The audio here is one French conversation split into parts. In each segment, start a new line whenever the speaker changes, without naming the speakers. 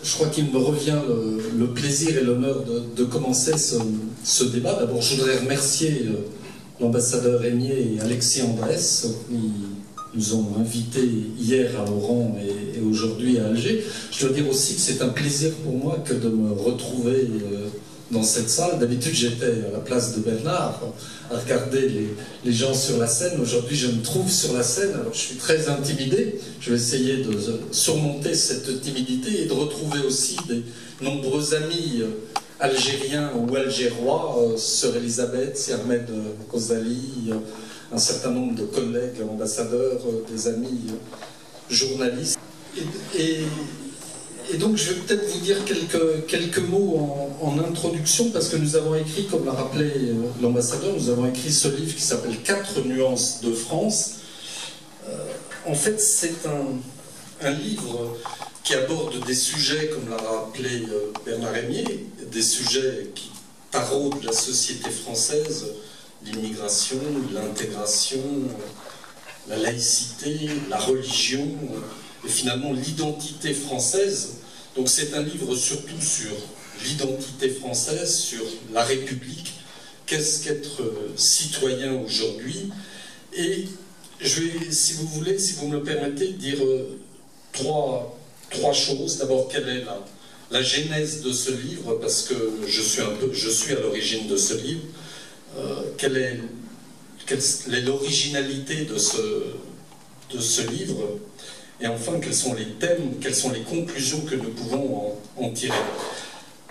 je crois qu'il me revient le plaisir et l'honneur de commencer ce débat. D'abord, je voudrais remercier l'ambassadeur Régnier et Alexis Andrès, qui nous ont invités hier à Oran et aujourd'hui à Alger. Je dois dire aussi que c'est un plaisir pour moi que de me retrouver dans cette salle. D'habitude, j'étais à la place de Bernard à regarder les gens sur la scène. Aujourd'hui, je me trouve sur la scène, alors je suis très intimidé. Je vais essayer de surmonter cette timidité et de retrouver aussi des nombreux amis algériens ou algérois, Sœur Elisabeth, Sir Ahmed Ghazali, un certain nombre de collègues ambassadeurs, des amis journalistes. Et donc je vais peut-être vous dire quelques mots en introduction, parce que nous avons écrit, comme l'a rappelé l'ambassadeur, nous avons écrit ce livre qui s'appelle 4 nuances de France. En fait, c'est un livre qui aborde des sujets, comme l'a rappelé Bernard Régnier, des sujets qui taraudent la société française, l'immigration, l'intégration, la laïcité, la religion, et finalement l'identité française. Donc c'est un livre surtout sur l'identité française, sur la République, qu'est-ce qu'être citoyen aujourd'hui. Et je vais, si vous voulez, si vous me le permettez, dire trois choses. D'abord, quelle est la genèse de ce livre, parce que je suis à l'origine de ce livre. Quelle est l'originalité de ce livre, et enfin quels sont les thèmes, quelles sont les conclusions que nous pouvons en tirer.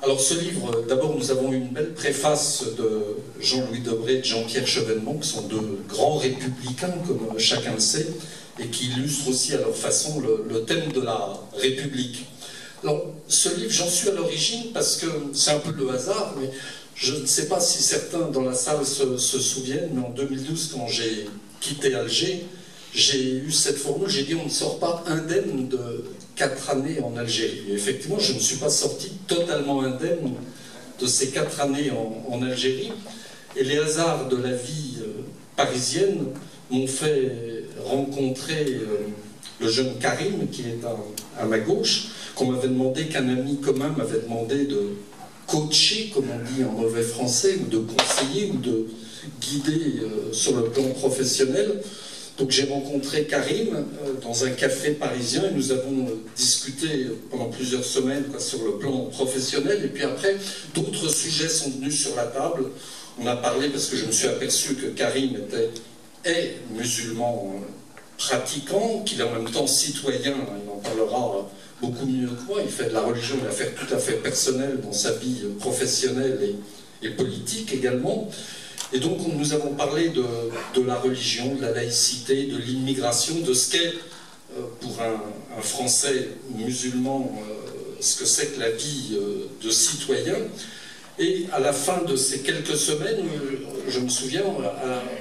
Alors ce livre, d'abord nous avons une belle préface de Jean-Louis Debré et de Jean-Pierre Chevènement, qui sont deux grands républicains, comme chacun le sait, et qui illustrent aussi à leur façon le thème de la République. Alors ce livre, j'en suis à l'origine parce que c'est un peu le hasard, mais je ne sais pas si certains dans la salle se souviennent, mais en 2012, quand j'ai quitté Alger, j'ai eu cette formule, j'ai dit on ne sort pas indemne de 4 années en Algérie. Et effectivement, je ne suis pas sorti totalement indemne de ces 4 années en Algérie. Et les hasards de la vie parisienne m'ont fait rencontrer le jeune Karim, qui est à ma gauche, qu'on m'avait demandé, qu'un ami commun m'avait demandé de coacher, comme on dit en mauvais français, ou de conseiller, ou de guider sur le plan professionnel. Donc j'ai rencontré Karim dans un café parisien, et nous avons discuté pendant plusieurs semaines sur le plan professionnel, et puis après d'autres sujets sont venus sur la table. On a parlé, parce que je me suis aperçu que Karim est musulman pratiquant, qu'il est en même temps citoyen, il en parlera beaucoup mieux que moi, il fait de la religion une affaire tout à fait personnelle dans sa vie professionnelle et politique également. Et donc nous avons parlé de la religion, de la laïcité, de l'immigration, de ce qu'est pour un Français musulman, ce que c'est que la vie de citoyen. Et à la fin de ces quelques semaines, je me souviens,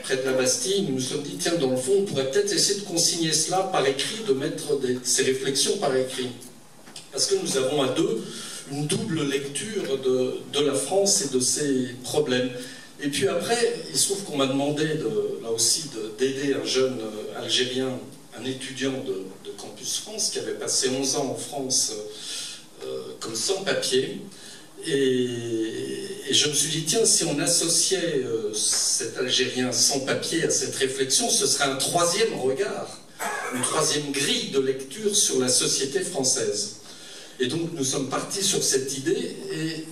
près de la Bastille, nous nous sommes dit, tiens, dans le fond, on pourrait peut-être essayer de consigner cela par écrit, de mettre ces réflexions par écrit. Parce que nous avons à deux une double lecture de la France et de ses problèmes. Et puis après, il se trouve qu'on m'a demandé, là aussi, d'aider un jeune Algérien, un étudiant de Campus France, qui avait passé 11 ans en France comme sans-papier. Et je me suis dit, tiens, si on associait cet Algérien sans-papier à cette réflexion, ce serait un troisième regard, une troisième grille de lecture sur la société française. Et donc nous sommes partis sur cette idée, et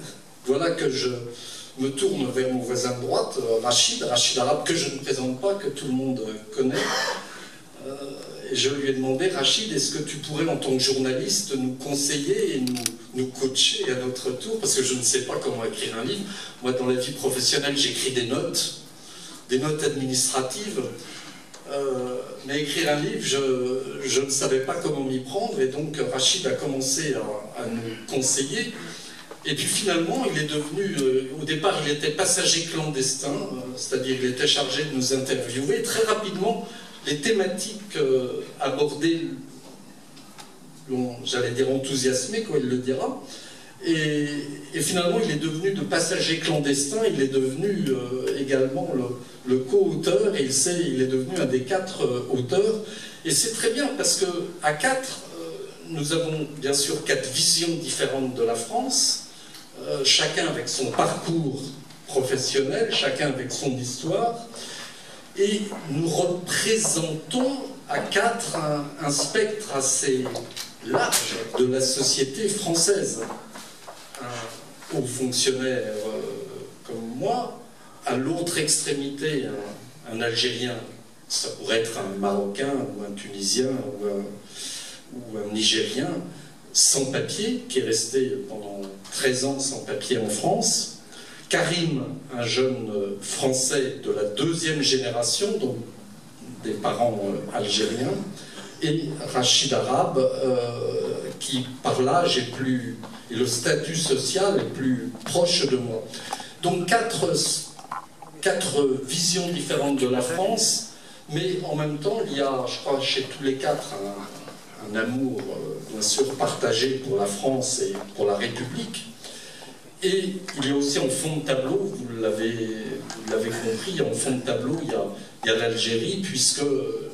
voilà que je me tourne vers mon voisin de droite, Rachid Arabe, que je ne présente pas, que tout le monde connaît. Et je lui ai demandé, Rachid, est-ce que tu pourrais, en tant que journaliste, nous conseiller et nous coacher à notre tour, parce que je ne sais pas comment écrire un livre. Moi, dans la vie professionnelle, j'écris des notes administratives, mais écrire un livre, je ne savais pas comment m'y prendre, et donc Rachid a commencé à nous conseiller. Et puis finalement, il est devenu, au départ, il était passager clandestin, c'est-à-dire il était chargé de nous interviewer. Et très rapidement, les thématiques abordées l'ont, j'allais dire, enthousiasmé, quoi, il le dira. Et finalement, il est devenu de passager clandestin, il est devenu également le co-auteur, et il est devenu un des 4 auteurs. Et c'est très bien, parce qu'à 4, nous avons bien sûr 4 visions différentes de la France, chacun avec son parcours professionnel, chacun avec son histoire, et nous représentons à 4 un spectre assez large de la société française. Un haut fonctionnaire comme moi, à l'autre extrémité, un Algérien, ça pourrait être un Marocain ou un Tunisien ou un Nigérien, sans papier, qui est resté pendant 13 ans sans papier en France. Karim, un jeune Français de la 2e génération, donc des parents algériens, et Rachid Arabe, qui par l'âge et le statut social est plus proche de moi. Donc quatre visions différentes de la France, mais en même temps, il y a, je crois, chez tous les 4, un amour, bien sûr, partagé pour la France et pour la République. Et il y a aussi en fond de tableau, vous l'avez compris, en fond de tableau, il y a l'Algérie, puisque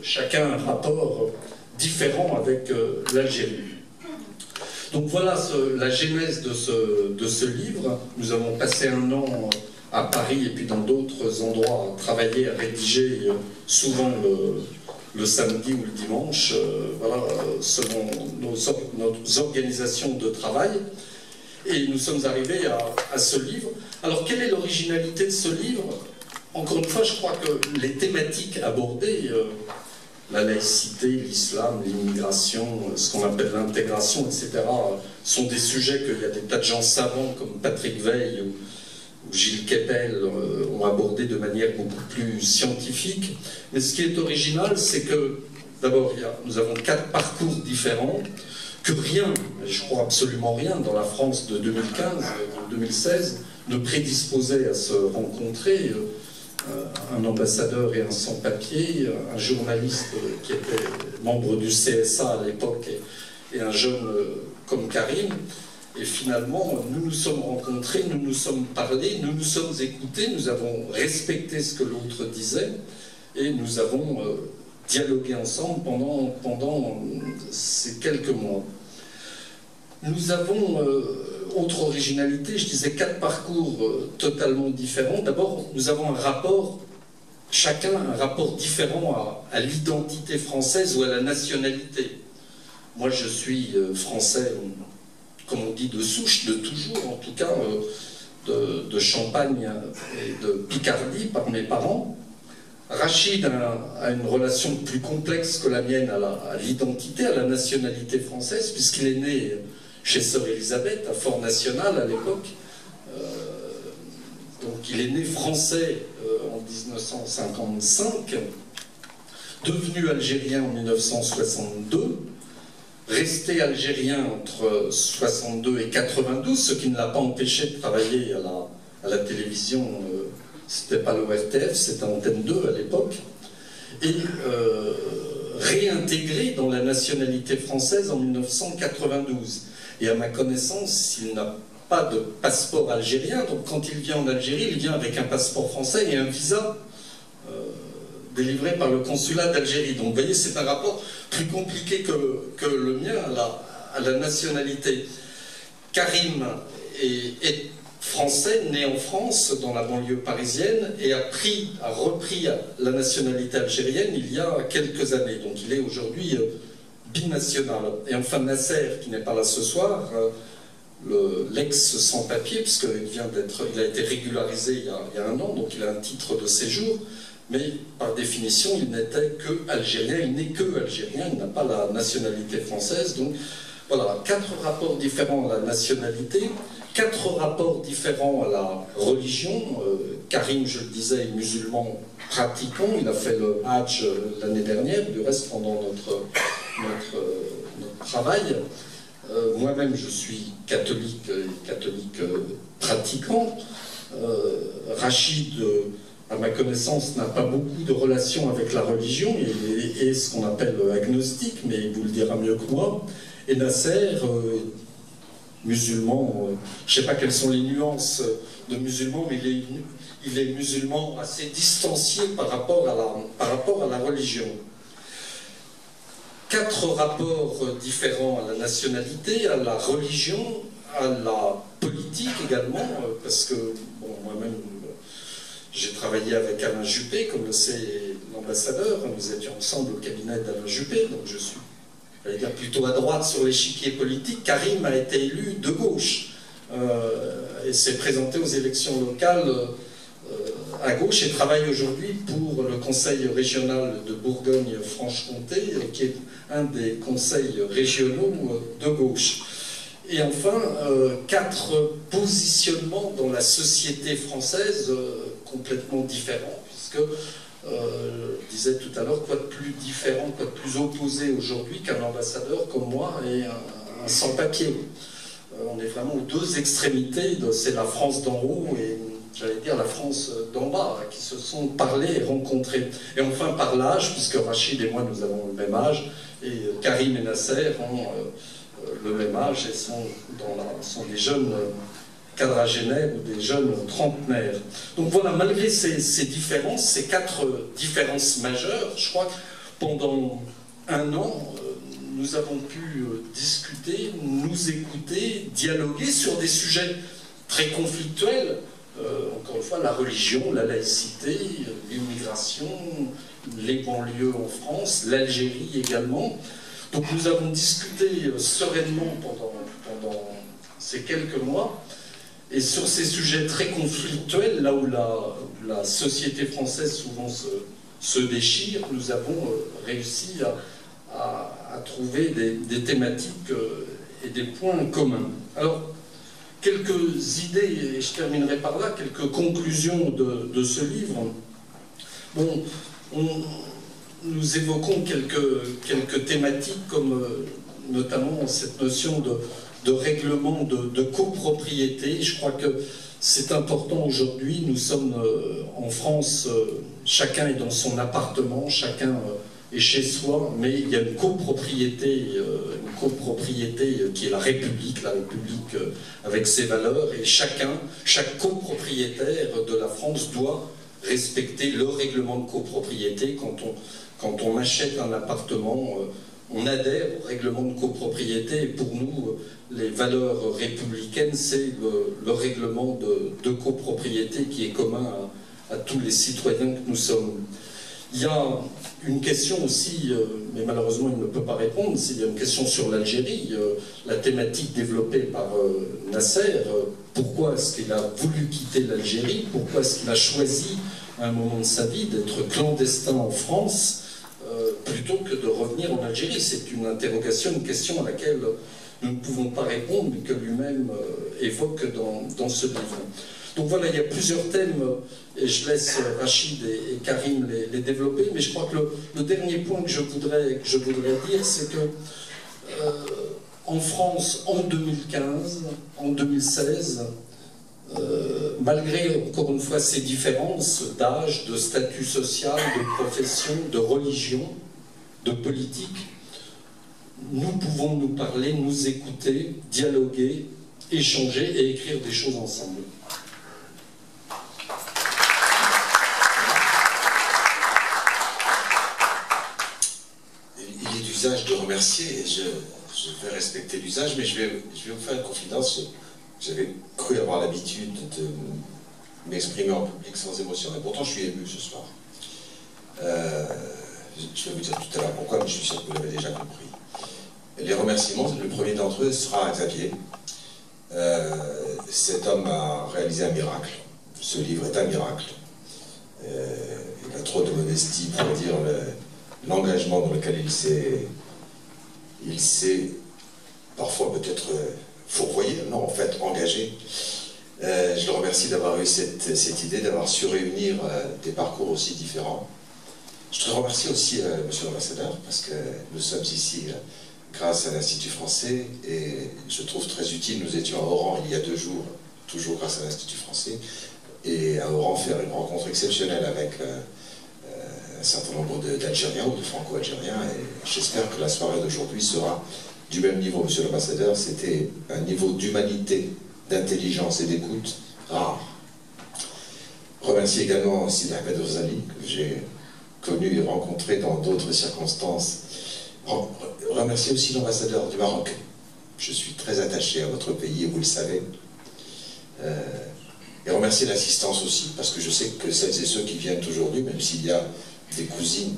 chacun a un rapport différent avec l'Algérie. Donc voilà la genèse de ce livre. Nous avons passé un an à Paris et puis dans d'autres endroits à travailler, à rédiger, souvent le samedi ou le dimanche, voilà, selon nos organisations de travail. Et nous sommes arrivés à ce livre. Alors, quelle est l'originalité de ce livre? Encore une fois, je crois que les thématiques abordées, la laïcité, l'islam, l'immigration, ce qu'on appelle l'intégration, etc., sont des sujets qu'il y a des tas de gens savants comme Patrick Veil ou Gilles Kepel ont abordé de manière beaucoup plus scientifique. Mais ce qui est original, c'est que, d'abord, nous avons 4 parcours différents, que rien, je crois absolument rien, dans la France de 2015, de 2016, ne prédisposait à se rencontrer. Un ambassadeur et un sans-papier, un journaliste qui était membre du CSA à l'époque et un jeune comme Karim. Et finalement, nous nous sommes rencontrés, nous nous sommes parlé, nous nous sommes écoutés, nous avons respecté ce que l'autre disait et nous avons dialogué ensemble pendant ces quelques mois. Nous avons, autre originalité, je disais 4 parcours totalement différents. D'abord, nous avons chacun un rapport différent à l'identité française ou à la nationalité. Moi, je suis français, comme on dit, de souche, de toujours, en tout cas, de Champagne et de Picardie par mes parents. Rachid a une relation plus complexe que la mienne à l'identité, à la nationalité française, puisqu'il est né chez Sœur Élisabeth, à Fort-National à l'époque. Donc il est né français en 1955, devenu algérien en 1962, resté algérien entre 62 et 92, ce qui ne l'a pas empêché de travailler à la télévision. C'était pas l'ORTF, c'était Antenne 2 à l'époque. Et réintégré dans la nationalité française en 1992. Et à ma connaissance, il n'a pas de passeport algérien, donc quand il vient en Algérie, il vient avec un passeport français et un visa délivré par le consulat d'Algérie. Donc vous voyez, c'est un rapport plus compliqué que le mien à la nationalité. Karim est français, né en France, dans la banlieue parisienne, et a repris la nationalité algérienne il y a quelques années. Donc il est aujourd'hui binational. Et enfin Nasser, qui n'est pas là ce soir, l'ex sans-papier, puisqu'il a été régularisé il y a un an, donc il a un titre de séjour, mais par définition il n'était que algérien, il n'est que algérien, il n'a pas la nationalité française. Donc voilà, 4 rapports différents à la nationalité, 4 rapports différents à la religion. Karim, je le disais, est musulman pratiquant, il a fait le Hajj l'année dernière, du reste pendant notre travail. Moi-même, je suis catholique pratiquant. Rachid, à ma connaissance, n'a pas beaucoup de relations avec la religion, il est ce qu'on appelle agnostique, mais il vous le dira mieux que moi. Et Nasser, musulman, je ne sais pas quelles sont les nuances de musulman, mais il est musulman assez distancié par rapport à la religion. 4 rapports différents à la nationalité, à la religion, à la politique également, parce que bon, moi-même j'ai travaillé avec Alain Juppé, comme le sait l'ambassadeur, nous étions ensemble au cabinet d'Alain Juppé, donc je suis, j'allais dire, plutôt à droite sur l'échiquier politique. Karim a été élu de gauche et s'est présenté aux élections locales à gauche et travaille aujourd'hui pour le Conseil régional de Bourgogne-Franche-Comté, qui est un des conseils régionaux de gauche. Et enfin, 4 positionnements dans la société française complètement différents, puisque, je disais tout à l'heure, quoi de plus différent, quoi de plus opposé aujourd'hui qu'un ambassadeur comme moi et un sans-papier. On est vraiment aux 2 extrémités, c'est la France d'en haut et, j'allais dire, la France d'en bas, qui se sont parlés et rencontrés. Et enfin par l'âge, puisque Rachid et moi nous avons le même âge, et Karim et Nasser ont le même âge et sont des jeunes quadragénaires ou des jeunes trentenaires. Donc voilà, malgré ces différences, ces 4 différences majeures, je crois que pendant un an, nous avons pu discuter, nous écouter, dialoguer sur des sujets très conflictuels. Encore une fois, la religion, la laïcité, l'immigration, les banlieues en France, l'Algérie également. Donc nous avons discuté sereinement pendant ces quelques mois, et sur ces sujets très conflictuels, là où la société française souvent se déchire, nous avons réussi à trouver des thématiques et des points communs. Alors, quelques idées, et je terminerai par là, quelques conclusions de ce livre. Bon, nous évoquons quelques thématiques comme notamment cette notion de règlement de copropriété. Je crois que c'est important aujourd'hui. Nous sommes en France, chacun est dans son appartement, chacun est chez soi, mais il y a une copropriété qui est la République avec ses valeurs, et chaque copropriétaire de la France doit respecter le règlement de copropriété. Quand on achète un appartement, on adhère au règlement de copropriété, et pour nous, les valeurs républicaines, c'est le règlement de copropriété qui est commun à tous les citoyens que nous sommes. Il y a une question aussi, mais malheureusement il ne peut pas répondre, il y a une question sur l'Algérie, la thématique développée par Nasser. Pourquoi est-ce qu'il a voulu quitter l'Algérie? Pourquoi est-ce qu'il a choisi à un moment de sa vie d'être clandestin en France plutôt que de revenir en Algérie? C'est une interrogation, une question à laquelle nous ne pouvons pas répondre, mais que lui-même évoque dans ce livre. Donc voilà, il y a plusieurs thèmes, et je laisse Rachid et Karim les développer, mais je crois que le dernier point que je voudrais dire, c'est que en France, en 2015, en 2016, malgré, encore une fois, ces différences d'âge, de statut social, de profession, de religion, de politique, nous pouvons nous parler, nous écouter, dialoguer, échanger et écrire des choses ensemble.
Il est d'usage de remercier, et je vais respecter l'usage, mais je vais vous faire une confidence. J'avais cru avoir l'habitude de m'exprimer en public sans émotion, et pourtant je suis ému ce soir. Je vais vous dire tout à l'heure pourquoi, mais je suis sûr que vous l'avez déjà compris. Les remerciements, le premier d'entre eux sera à Xavier. Cet homme a réalisé un miracle. Ce livre est un miracle. Il a trop de modestie pour dire l'engagement dans lequel il s'est parfois peut-être fourvoyé, non, en fait engagé. Je le remercie d'avoir eu cette idée, d'avoir su réunir des parcours aussi différents. Je te remercie aussi, monsieur l'ambassadeur, parce que nous sommes ici grâce à l'Institut français, et je trouve très utile. Nous étions à Oran il y a 2 jours, toujours grâce à l'Institut français, et à Oran faire une rencontre exceptionnelle avec un certain nombre d'Algériens ou de Franco-Algériens, et j'espère que la soirée d'aujourd'hui sera du même niveau, monsieur l'ambassadeur. C'était un niveau d'humanité, d'intelligence et d'écoute rare. Remercie également Sidi Ahmed Ghazali, que j'ai connu et rencontré dans d'autres circonstances, remercier aussi l'ambassadeur du Maroc. Je suis très attaché à votre pays, et vous le savez. Et remercier l'assistance aussi, parce que je sais que celles et ceux qui viennent aujourd'hui, même s'il y a des cousines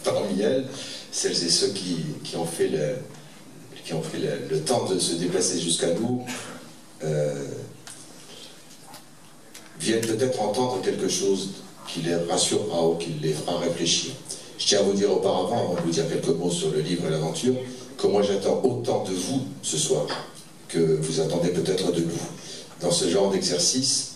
parmi elles, celles et ceux qui ont fait le temps de se déplacer jusqu'à nous, viennent peut-être entendre quelque chose qui les rassurera ou qui les fera réfléchir. Je tiens à vous dire auparavant, avant de vous dire quelques mots sur le livre et l'aventure, que moi j'attends autant de vous ce soir que vous attendez peut-être de nous. Dans ce genre d'exercice,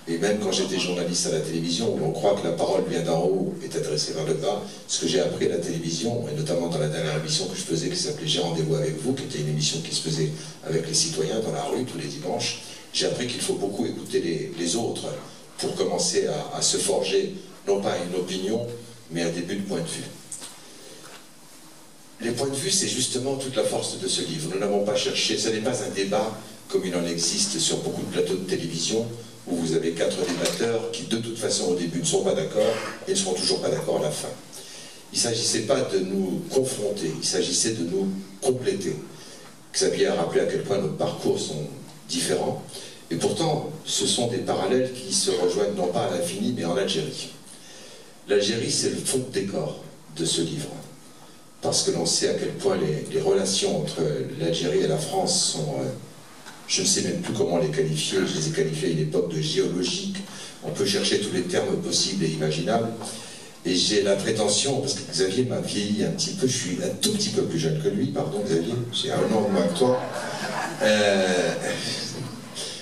et même quand j'étais journaliste à la télévision, où on croit que la parole vient d'en haut et est adressée vers le bas, ce que j'ai appris à la télévision, et notamment dans la dernière émission que je faisais, qui s'appelait J'ai rendez-vous avec vous, qui était une émission qui se faisait avec les citoyens dans la rue tous les dimanches, j'ai appris qu'il faut beaucoup écouter les autres pour commencer à se forger, non pas une opinion, mais un début de point de vue. Les points de vue, c'est justement toute la force de ce livre. Nous n'avons pas cherché, ce n'est pas un débat comme il en existe sur beaucoup de plateaux de télévision, où vous avez 4 débatteurs qui de toute façon au début ne sont pas d'accord et ne seront toujours pas d'accord à la fin. Il ne s'agissait pas de nous confronter, il s'agissait de nous compléter. Xavier a rappelé à quel point nos parcours sont différents, et pourtant ce sont des parallèles qui se rejoignent non pas à l'infini mais en Algérie. L'Algérie, c'est le fond de décor de ce livre, parce que l'on sait à quel point les relations entre l'Algérie et la France sont... je ne sais même plus comment les qualifier, je les ai qualifiés à une époque de géologique, on peut chercher tous les termes possibles et imaginables, et j'ai la prétention, parce que Xavier m'a vieilli un petit peu, je suis un tout petit peu plus jeune que lui, pardon Xavier, j'ai un an de moins que toi,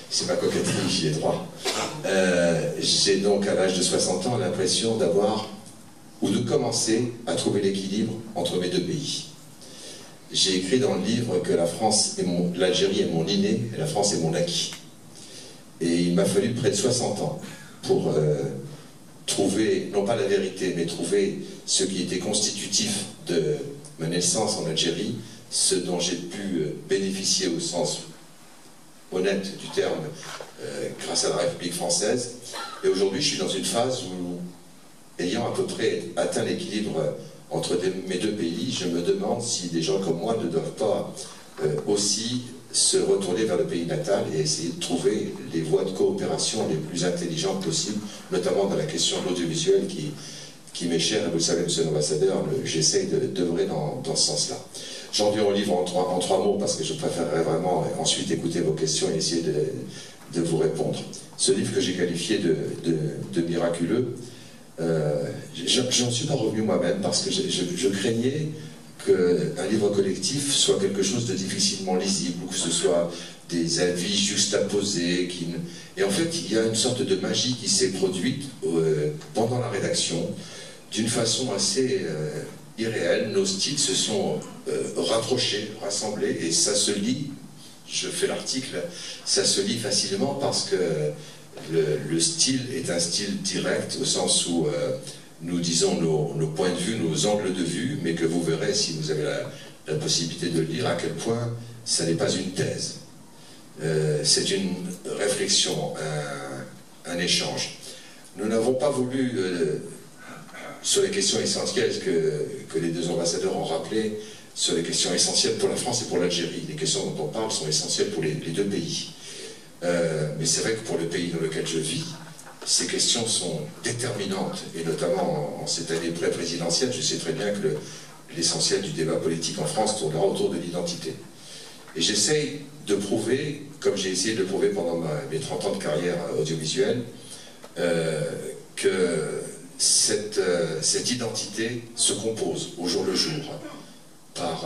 c'est ma coquetterie, j'y ai droit. J'ai donc à l'âge de 60 ans l'impression d'avoir, ou de commencer à trouver l'équilibre entre mes deux pays. J'ai écrit dans le livre que l'Algérie est mon inné et la France est mon acquis. Et il m'a fallu près de 60 ans pour trouver, non pas la vérité, mais trouver ce qui était constitutif de ma naissance en Algérie, ce dont j'ai pu bénéficier au sens honnête du terme grâce à la République française. Et aujourd'hui, je suis dans une phase où, ayant à peu près atteint l'équilibre entre mes deux pays, je me demande si des gens comme moi ne doivent pas aussi se retourner vers le pays natal et essayer de trouver les voies de coopération les plus intelligentes possibles, notamment dans la question de l'audiovisuel qui m'est chère, et vous le savez, monsieur l'ambassadeur, j'essaye d'œuvrer dans ce sens-là. J'en viens au livre en trois mots, parce que je préférerais vraiment ensuite écouter vos questions et essayer de vous répondre. Ce livre que j'ai qualifié de miraculeux, j'en suis pas revenu moi-même parce que je craignais qu'un livre collectif soit quelque chose de difficilement lisible, ou que ce soit des avis juxtaposés. Et en fait, il y a une sorte de magie qui s'est produite pendant la rédaction, d'une façon assez irréelle. Nos styles se sont rapprochés, rassemblés, et ça se lit, je fais l'article, ça se lit facilement parce que le style est un style direct, au sens où nous disons nos points de vue, nos angles de vue, mais que vous verrez, si vous avez la possibilité de le lire, à quel point ça n'est pas une thèse. C'est une réflexion, un échange. Nous n'avons pas voulu, sur les questions essentielles que les deux ambassadeurs ont rappelées, sur les questions essentielles pour la France et pour l'Algérie. Les questions dont on parle sont essentielles pour les deux pays. Mais c'est vrai que pour le pays dans lequel je vis, ces questions sont déterminantes, et notamment en cette année pré-présidentielle, je sais très bien que l'essentiel du débat politique en France tournera autour de l'identité. Et j'essaye de prouver, comme j'ai essayé de le prouver pendant mes 30 ans de carrière audiovisuelle, que cette identité se compose au jour le jour par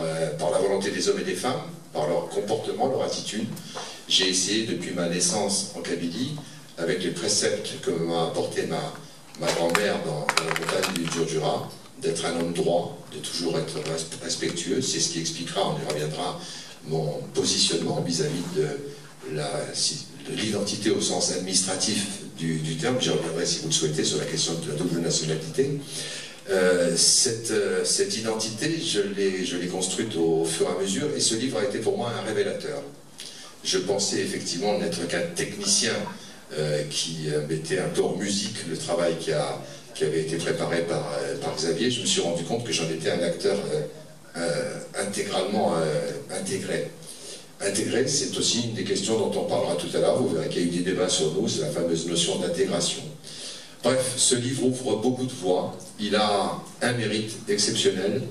la volonté des hommes et des femmes, par leur comportement, leur attitude. J'ai essayé depuis ma naissance en Kabylie, avec les préceptes que m'a apporté ma grand-mère dans la montagne du Djurdjura, d'être un homme droit, de toujours être respectueux. C'est ce qui expliquera, on y reviendra, mon positionnement vis-à-vis de l'identité au sens administratif du terme. J'y reviendrai, si vous le souhaitez, sur la question de la double nationalité. Cette identité, je l'ai construite au fur et à mesure, et ce livre a été pour moi un révélateur. Je pensais effectivement n'être qu'un technicien qui mettait un peu en musique le travail qui avait été préparé par Xavier. Je me suis rendu compte que j'en étais un acteur intégralement intégrée. Intégrer, c'est aussi une des questions dont on parlera tout à l'heure. Vous verrez qu'il y a eu des débats sur nous, c'est la fameuse notion d'intégration. Bref, ce livre ouvre beaucoup de voies. Il a un mérite exceptionnel,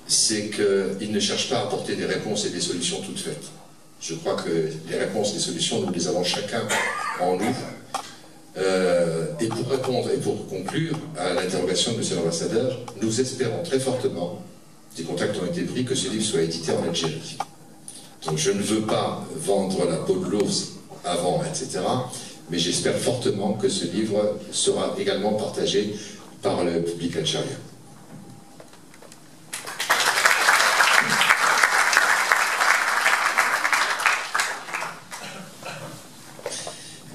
c'est qu'il ne cherche pas à apporter des réponses et des solutions toutes faites. Je crois que les réponses, les solutions, nous les avons chacun en nous. Et pour répondre et pour conclure à l'interrogation de M. l'ambassadeur, nous espérons très fortement, des contacts ont été pris, que ce livre soit édité en Algérie. Donc je ne veux pas vendre la peau de l'ours avant, etc. Mais j'espère fortement que ce livre sera également partagé par le public algérien.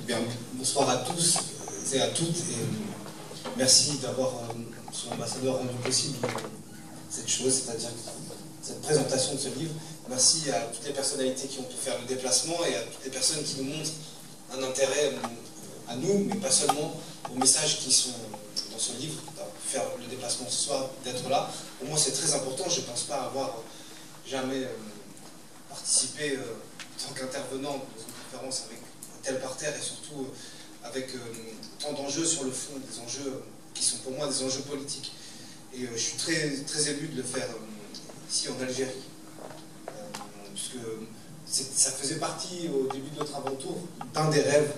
Bien, bonsoir à tous et à toutes. Et merci d'avoir, son ambassadeur, rendu possible cette chose, c'est-à-dire cette présentation de ce livre. Merci à toutes les personnalités qui ont pu faire le déplacement et à toutes les personnes qui nous montrent un intérêt à nous, mais pas seulement, aux messages qui sont dans ce livre, d'avoir pu faire le déplacement ce soir, d'être là. Pour moi, c'est très important. Je ne pense pas avoir jamais participé en tant qu'intervenant dans une conférence avec un tel parterre et surtout avec tant d'enjeux sur le fond, des enjeux qui sont pour moi des enjeux politiques. Et je suis très, très ému de le faire ici en Algérie. Puisque ça faisait partie au début de notre aventure d'un des rêves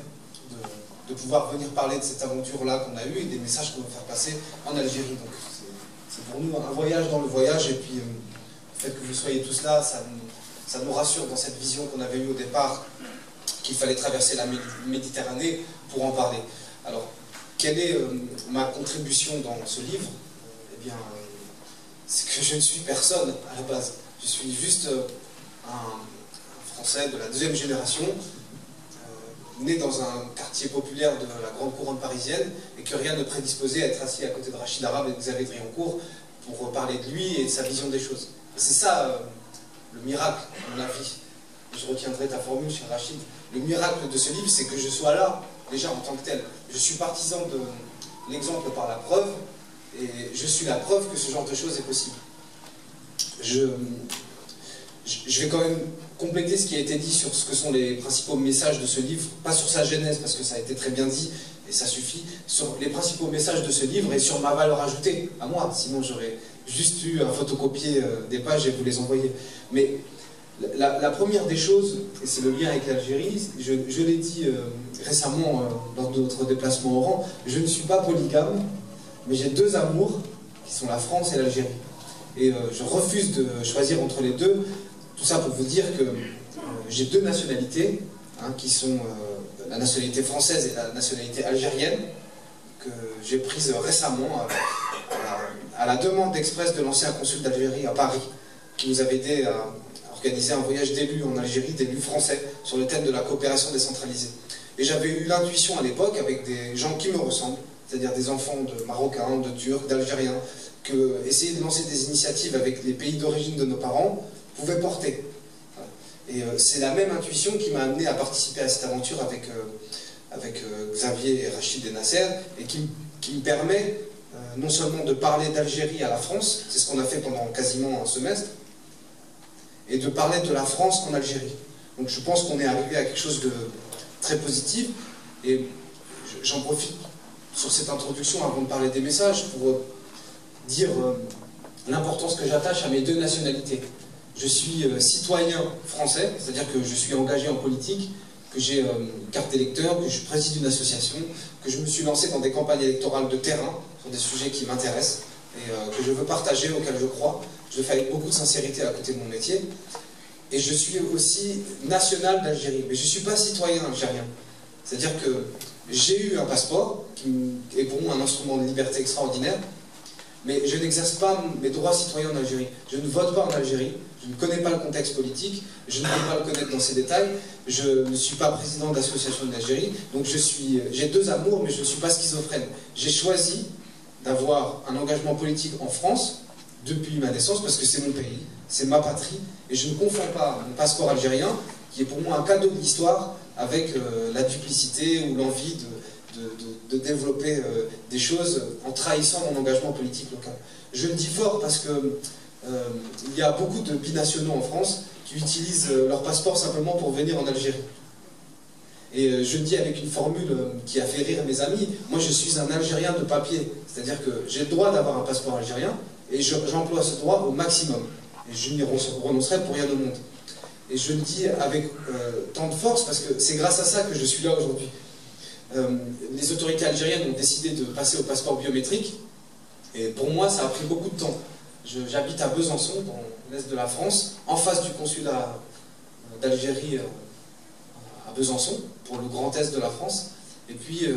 de pouvoir venir parler de cette aventure-là qu'on a eue et des messages qu'on veut faire passer en Algérie. Donc c'est pour nous un voyage dans le voyage, et puis le fait que vous soyez tous là, ça nous rassure dans cette vision qu'on avait eue au départ, qu'il fallait traverser la Méditerranée pour en parler. Alors, quelle est ma contribution dans ce livre? Eh bien, c'est que je ne suis personne à la base. Je suis juste un Français de la deuxième génération, né dans un quartier populaire de la grande couronne parisienne, et que rien ne prédisposait à être assis à côté de Rachid Arabe et de Xavier Driancourt pour parler de lui et de sa vision des choses. Et c'est ça le miracle, à mon avis. Je retiendrai ta formule, cher Rachid. Le miracle de ce livre, c'est que je sois là, déjà en tant que tel. Je suis partisan de l'exemple par la preuve, et je suis la preuve que ce genre de choses est possible. Je vais quand même compléter ce qui a été dit sur ce que sont les principaux messages de ce livre, pas sur sa genèse, parce que ça a été très bien dit, et ça suffit, sur les principaux messages de ce livre et sur ma valeur ajoutée à moi, sinon j'aurais juste eu à photocopier des pages et vous les envoyer. Mais la première des choses, et c'est le lien avec l'Algérie, je l'ai dit récemment lors de notre déplacement au Oran, je ne suis pas polygame, mais j'ai deux amours, qui sont la France et l'Algérie. Et je refuse de choisir entre les deux. Tout ça pour vous dire que j'ai deux nationalités, hein, qui sont la nationalité française et la nationalité algérienne, que j'ai prise récemment à la demande expresse de l'ancien consul d'Algérie à Paris, qui nous avait aidé à organiser un voyage d'élus en Algérie, d'élus français, sur le thème de la coopération décentralisée. Et j'avais eu l'intuition à l'époque, avec des gens qui me ressemblent, c'est-à-dire des enfants de Marocains, de Turcs, d'Algériens, que essayer de lancer des initiatives avec les pays d'origine de nos parents pouvait porter. Et c'est la même intuition qui m'a amené à participer à cette aventure avec Xavier et Rachid et Nasser, et qui me permet non seulement de parler d'Algérie à la France, c'est ce qu'on a fait pendant quasiment un semestre, et de parler de la France en Algérie. Donc je pense qu'on est arrivé à quelque chose de très positif, et j'en profite sur cette introduction avant de parler des messages pour dire l'importance que j'attache à mes deux nationalités. Je suis citoyen français, c'est-à-dire que je suis engagé en politique, que j'ai carte d'électeur, que je préside une association, que je me suis lancé dans des campagnes électorales de terrain sur des sujets qui m'intéressent et que je veux partager, auxquels je crois. Je le fais avec beaucoup de sincérité à côté de mon métier. Et je suis aussi national d'Algérie, mais je ne suis pas citoyen algérien. C'est-à-dire que j'ai eu un passeport, qui est pour moi un instrument de liberté extraordinaire, mais je n'exerce pas mes droits citoyens en Algérie. Je ne vote pas en Algérie, je ne connais pas le contexte politique, je ne peux pas le connaître dans ses détails, je ne suis pas président d'association d'Algérie, donc j'ai deux amours, mais je ne suis pas schizophrène. J'ai choisi d'avoir un engagement politique en France depuis ma naissance, parce que c'est mon pays, c'est ma patrie, et je ne confonds pas mon passeport algérien, qui est pour moi un cadeau de l'histoire, avec la duplicité ou l'envie de développer des choses en trahissant mon engagement politique local. Je le dis fort parce que il y a beaucoup de binationaux en France qui utilisent leur passeport simplement pour venir en Algérie. Et je le dis avec une formule qui a fait rire mes amis, moi je suis un Algérien de papier, c'est-à-dire que j'ai le droit d'avoir un passeport algérien, et j'emploie ce droit au maximum. Et je n'y renoncerai pour rien au monde. Et je le dis avec tant de force parce que c'est grâce à ça que je suis là aujourd'hui. Les autorités algériennes ont décidé de passer au passeport biométrique, et pour moi ça a pris beaucoup de temps. J'habite à Besançon, dans l'est de la France, en face du consulat d'Algérie à Besançon, pour le grand est de la France. Et puis,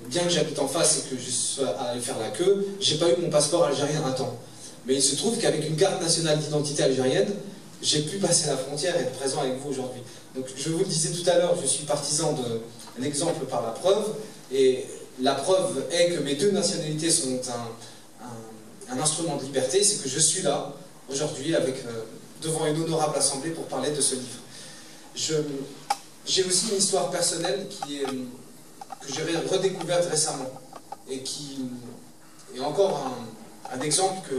bien que j'habite en face et que je sois allé faire la queue, j'ai pas eu mon passeport algérien à temps. Mais il se trouve qu'avec une carte nationale d'identité algérienne, j'ai pu passer la frontière et être présent avec vous aujourd'hui. Donc, je vous le disais tout à l'heure, je suis partisan de l'exemple par la preuve. Et la preuve est que mes deux nationalités sont un instrument de liberté, c'est que je suis là, aujourd'hui, devant une honorable assemblée pour parler de ce livre. J'ai aussi une histoire personnelle que j'ai redécouverte récemment, et qui est encore un exemple que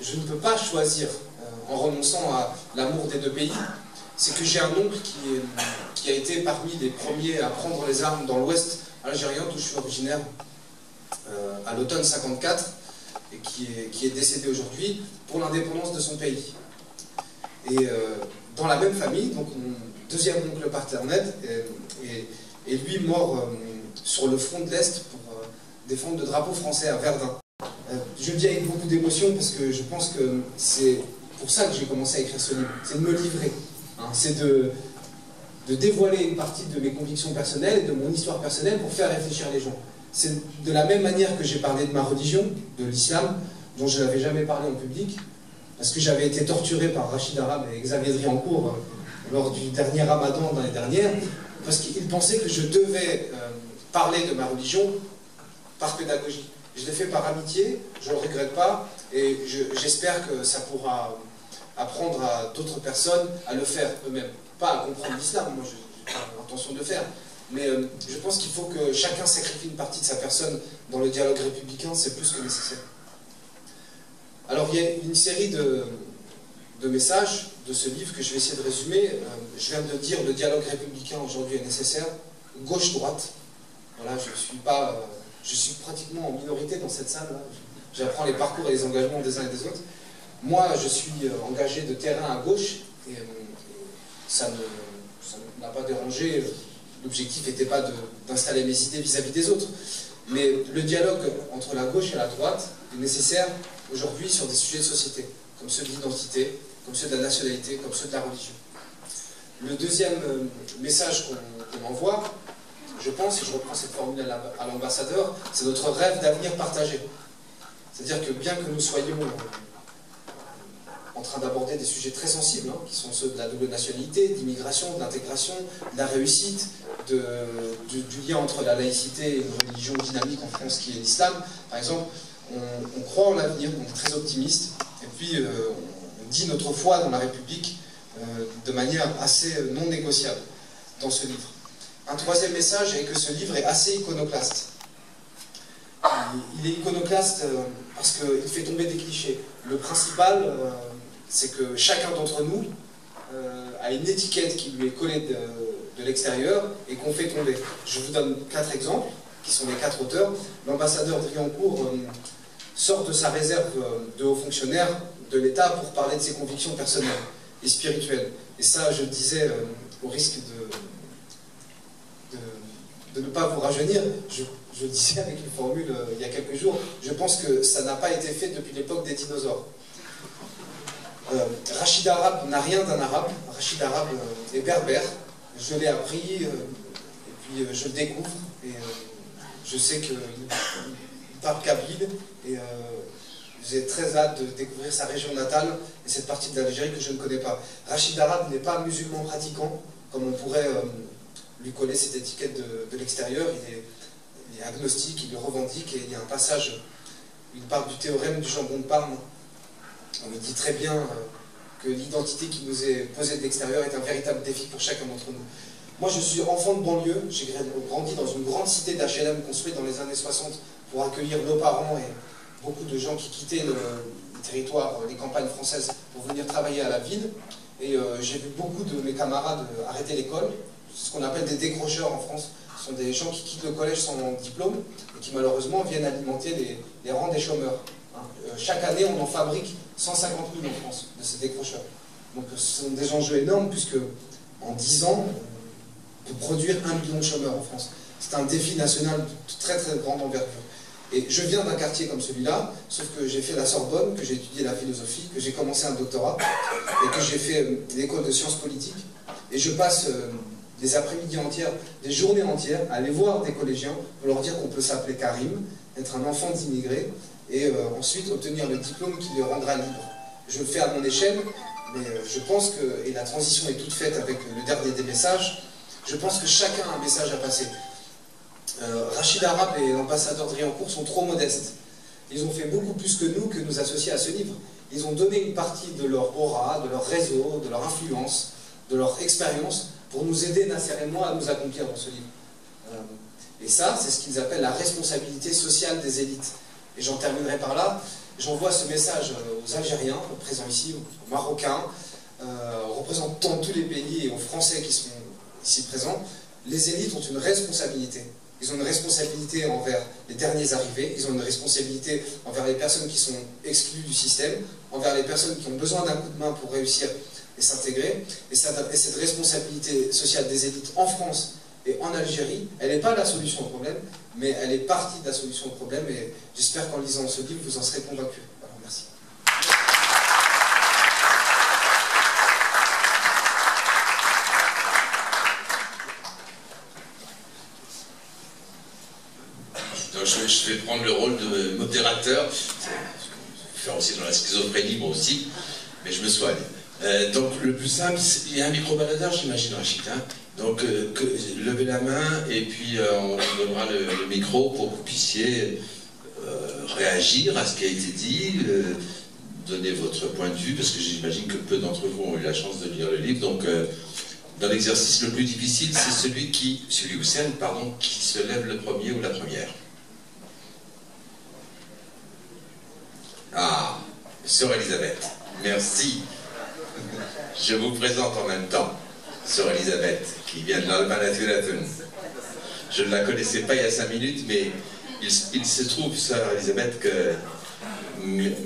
je ne peux pas choisir en renonçant à l'amour des deux pays. C'est que j'ai un oncle qui a été parmi les premiers à prendre les armes dans l'ouest algérien, d'où je suis originaire, à l'automne 54, et qui est décédé aujourd'hui, pour l'indépendance de son pays. Et dans la même famille, donc mon deuxième oncle paternel est lui mort sur le front de l'Est pour défendre le drapeau français à Verdun. Je le dis avec beaucoup d'émotion parce que je pense que c'est pour ça que j'ai commencé à écrire ce livre, c'est de me livrer, hein, c'est de dévoiler une partie de mes convictions personnelles et de mon histoire personnelle pour faire réfléchir les gens. C'est de la même manière que j'ai parlé de ma religion, de l'islam, dont je n'avais jamais parlé en public, parce que j'avais été torturé par Rachid Arabe et Xavier Driancourt lors du dernier Ramadan l'année dernière, parce qu'ils pensaient que je devais parler de ma religion par pédagogie. Je l'ai fait par amitié, je ne le regrette pas, et j'espère que ça pourra apprendre à d'autres personnes à le faire eux-mêmes. Pas à comprendre l'islam, moi je n'ai pas l'intention de le faire, mais je pense qu'il faut que chacun sacrifie une partie de sa personne dans le dialogue républicain, c'est plus que nécessaire. Alors il y a une série de messages de ce livre que je vais essayer de résumer. Je viens de dire le dialogue républicain aujourd'hui est nécessaire, gauche-droite. Voilà, je suis pratiquement en minorité dans cette salle. J'apprends les parcours et les engagements des uns et des autres. Moi, je suis engagé de terrain à gauche, et ça ne m'a pas dérangé. L'objectif n'était pas d'installer mes idées vis-à-vis des autres. Mais le dialogue entre la gauche et la droite est nécessaire aujourd'hui sur des sujets de société, comme ceux de l'identité, comme ceux de la nationalité, comme ceux de la religion. Le deuxième message qu'on envoie, je pense, et je reprends cette formule à l'ambassadeur, c'est notre rêve d'avenir partagé. C'est-à-dire que bien que nous soyons en train d'aborder des sujets très sensibles, qui sont ceux de la double nationalité, d'immigration, de l'intégration, de la réussite, du lien entre la laïcité et une religion dynamique en France qui est l'islam, par exemple, on croit en l'avenir, on est très optimiste, et puis on dit notre foi dans la République de manière assez non négociable dans ce livre. Un troisième message est que ce livre est assez iconoclaste. Il est iconoclaste parce qu'il fait tomber des clichés. Le principal, c'est que chacun d'entre nous a une étiquette qui lui est collée de l'extérieur et qu'on fait tomber. Je vous donne 4 exemples, qui sont les 4 auteurs. L'ambassadeur Driancourt sort de sa réserve de haut fonctionnaire de l'État pour parler de ses convictions personnelles et spirituelles. Et ça, je le disais, au risque de ne pas vous rajeunir, je disais avec une formule il y a quelques jours, je pense que ça n'a pas été fait depuis l'époque des dinosaures. Rachid Arabe n'a rien d'un arabe, Rachid Arabe est berbère, je l'ai appris, et puis je le découvre, et je sais qu'il parle kabyle, et j'ai très hâte de découvrir sa région natale, et cette partie de l'Algérie que je ne connais pas. Rachid Arabe n'est pas musulman pratiquant, comme on pourrait lui coller cette étiquette de l'extérieur, il est agnostique, il le revendique, et il y a un passage où il parle du théorème du jambon de Parme. On me dit très bien que l'identité qui nous est posée de l'extérieur est un véritable défi pour chacun d'entre nous. Moi, je suis enfant de banlieue, j'ai grandi dans une grande cité d'HLM construite dans les années 60 pour accueillir nos parents et beaucoup de gens qui quittaient le territoire, les campagnes françaises, pour venir travailler à la ville. Et j'ai vu beaucoup de mes camarades arrêter l'école. C'est ce qu'on appelle des décrocheurs en France. Ce sont des gens qui quittent le collège sans diplôme et qui malheureusement viennent alimenter les rangs des chômeurs. Chaque année, on en fabrique 150 000 en France, de ces décrocheurs. Donc ce sont des enjeux énormes, puisque en 10 ans, on peut produire 1 million de chômeurs en France. C'est un défi national de très très grande envergure. Et je viens d'un quartier comme celui-là, sauf que j'ai fait la Sorbonne, que j'ai étudié la philosophie, que j'ai commencé un doctorat, et que j'ai fait l'école de sciences politiques. Et je passe des après-midi entières, des journées entières, à aller voir des collégiens pour leur dire qu'on peut s'appeler Karim, être un enfant d'immigré, et ensuite obtenir le diplôme qui les rendra libres. Je le fais à mon échelle, mais je pense que, et la transition est toute faite avec le dernier des messages, je pense que chacun a un message à passer. Rachid Arabe et l'ambassadeur Driancourt sont trop modestes. Ils ont fait beaucoup plus que nous associer à ce livre. Ils ont donné une partie de leur aura, de leur réseau, de leur influence, de leur expérience, pour nous aider, Nasser et moi, à nous accomplir dans ce livre. Et ça, c'est ce qu'ils appellent la responsabilité sociale des élites. Et j'en terminerai par là. J'envoie ce message aux Algériens, présents ici, aux Marocains, représentant tous les pays, et aux Français qui sont ici présents. Les élites ont une responsabilité. Ils ont une responsabilité envers les derniers arrivés, ils ont une responsabilité envers les personnes qui sont exclues du système, envers les personnes qui ont besoin d'un coup de main pour réussir et s'intégrer. Et cette responsabilité sociale des élites en France et en Algérie, elle n'est pas la solution au problème, mais elle est partie de la solution au problème, et j'espère qu'en lisant ce livre, vous en serez convaincus. Voilà, merci.
Donc je vais prendre le rôle de modérateur, faire aussi dans la schizophrénie, moi aussi, mais je me soigne. Donc le plus simple, il y a un micro-baladeur, j'imagine, Rachid. Hein, donc levez la main et puis on vous donnera le micro pour que vous puissiez réagir à ce qui a été dit, donner votre point de vue, parce que j'imagine que peu d'entre vous ont eu la chance de lire le livre. Donc dans l'exercice le plus difficile, c'est celui ou celle, pardon, qui se lève le premier ou la première. Ah, Sœur Elisabeth, merci. Je vous présente en même temps Sœur Elisabeth, qui vient de l'Almanatulaten. Je ne la connaissais pas il y a 5 minutes, mais il se trouve, Sœur Elisabeth, que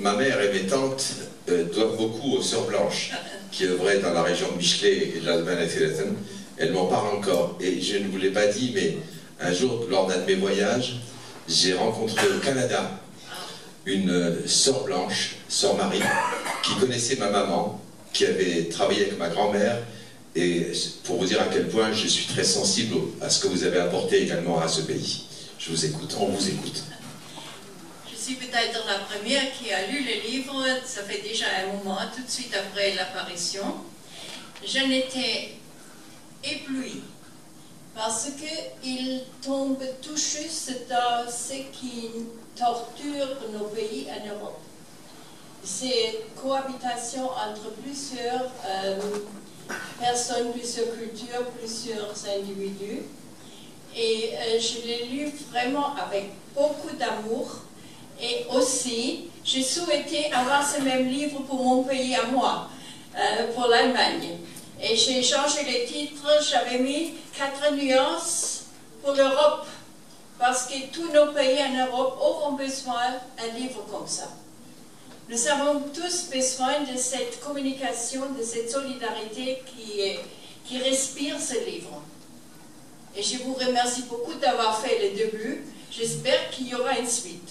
ma mère et mes tantes doivent beaucoup aux Sœurs Blanches, qui œuvraient dans la région de Michelet et de l'Almanatulaten. Elles m'en parlent encore. Et je ne vous l'ai pas dit, mais un jour, lors d'un de mes voyages, j'ai rencontré au Canada une sœur blanche, Sœur Marie, qui connaissait ma maman, qui avait travaillé avec ma grand-mère, et pour vous dire à quel point je suis très sensible à ce que vous avez apporté également à ce pays. Je vous écoute, on vous écoute.
Je suis peut-être la première qui a lu le livre, ça fait déjà un moment, tout de suite après l'apparition. J'en étais éblouie, parce qu'il tombe tout juste dans ce qui torture nos pays en Europe. C'est cohabitation entre plusieurs personnes, plusieurs cultures, plusieurs individus. Et je l'ai lu vraiment avec beaucoup d'amour. Et aussi, j'ai souhaité avoir ce même livre pour mon pays à moi, pour l'Allemagne. Et j'ai changé les titres, j'avais mis 4 nuances pour l'Europe, parce que tous nos pays en Europe auront besoin d'un livre comme ça. Nous avons tous besoin de cette communication, de cette solidarité qui respire ce livre. Et je vous remercie beaucoup d'avoir fait le début. J'espère qu'il y aura une suite.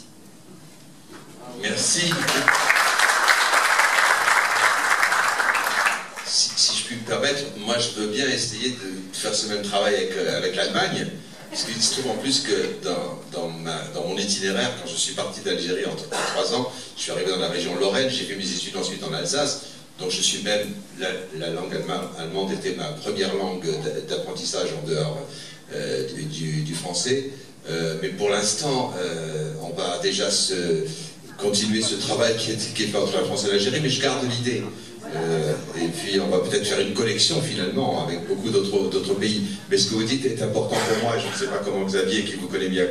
Merci. Si je puis me permettre, moi je veux bien essayer de faire ce même travail avec l'Allemagne. Parce qu'il se trouve en plus que dans mon itinéraire, quand je suis parti d'Algérie en 3 ans, je suis arrivé dans la région Lorraine, j'ai fait mes études ensuite en Alsace, donc je suis même, la langue allemande était ma première langue d'apprentissage en dehors du français. Mais pour l'instant, on va déjà continuer ce travail qui est fait entre la France et l'Algérie, mais je garde l'idée. Et puis on va peut-être faire une collection finalement avec beaucoup d'autres pays. Mais ce que vous dites est important pour moi, je ne sais pas comment Xavier, qui vous connaît bien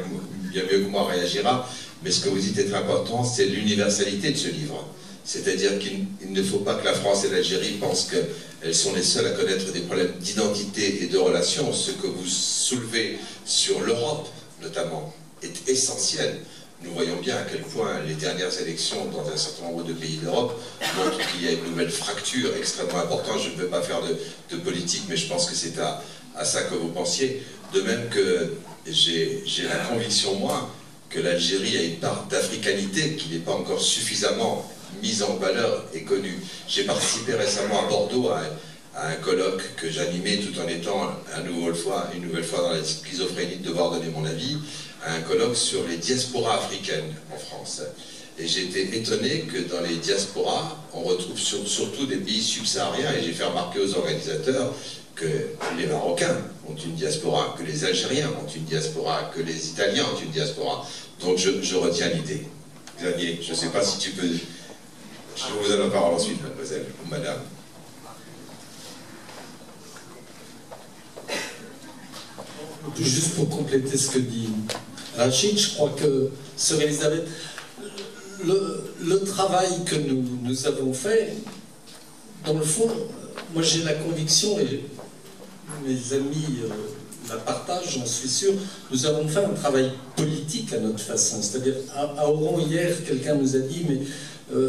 mieux que moi, réagira, mais ce que vous dites est important, c'est l'universalité de ce livre. C'est-à-dire qu'il ne faut pas que la France et l'Algérie pensent qu'elles sont les seules à connaître des problèmes d'identité et de relations. Ce que vous soulevez sur l'Europe, notamment, est essentiel. Nous voyons bien à quel point les dernières élections dans un certain nombre de pays d'Europe montrent qu'il y a une nouvelle fracture extrêmement importante. Je ne veux pas faire de politique, mais je pense que c'est à ça que vous pensiez. De même que j'ai la conviction, moi, que l'Algérie a une part d'africanité qui n'est pas encore suffisamment mise en valeur et connue. J'ai participé récemment à Bordeaux à un colloque que j'animais tout en étant une nouvelle fois dans la schizophrénie de devoir donner mon avis, à un colloque sur les diasporas africaines en France. Et j'ai été étonné que dans les diasporas, on retrouve surtout des pays subsahariens, et j'ai fait remarquer aux organisateurs que les Marocains ont une diaspora, que les Algériens ont une diaspora, que les Italiens ont une diaspora. Donc je retiens l'idée. Xavier, je ne sais pas si tu peux... Je vous donne la parole ensuite, mademoiselle ou madame.
Juste pour compléter ce que dit Rachid, je crois que, sœur Elisabeth, le travail que nous avons fait, dans le fond, moi j'ai la conviction, et mes amis la partagent, j'en suis sûr, nous avons fait un travail politique à notre façon. C'est-à-dire, à Oran, hier, quelqu'un nous a dit, mais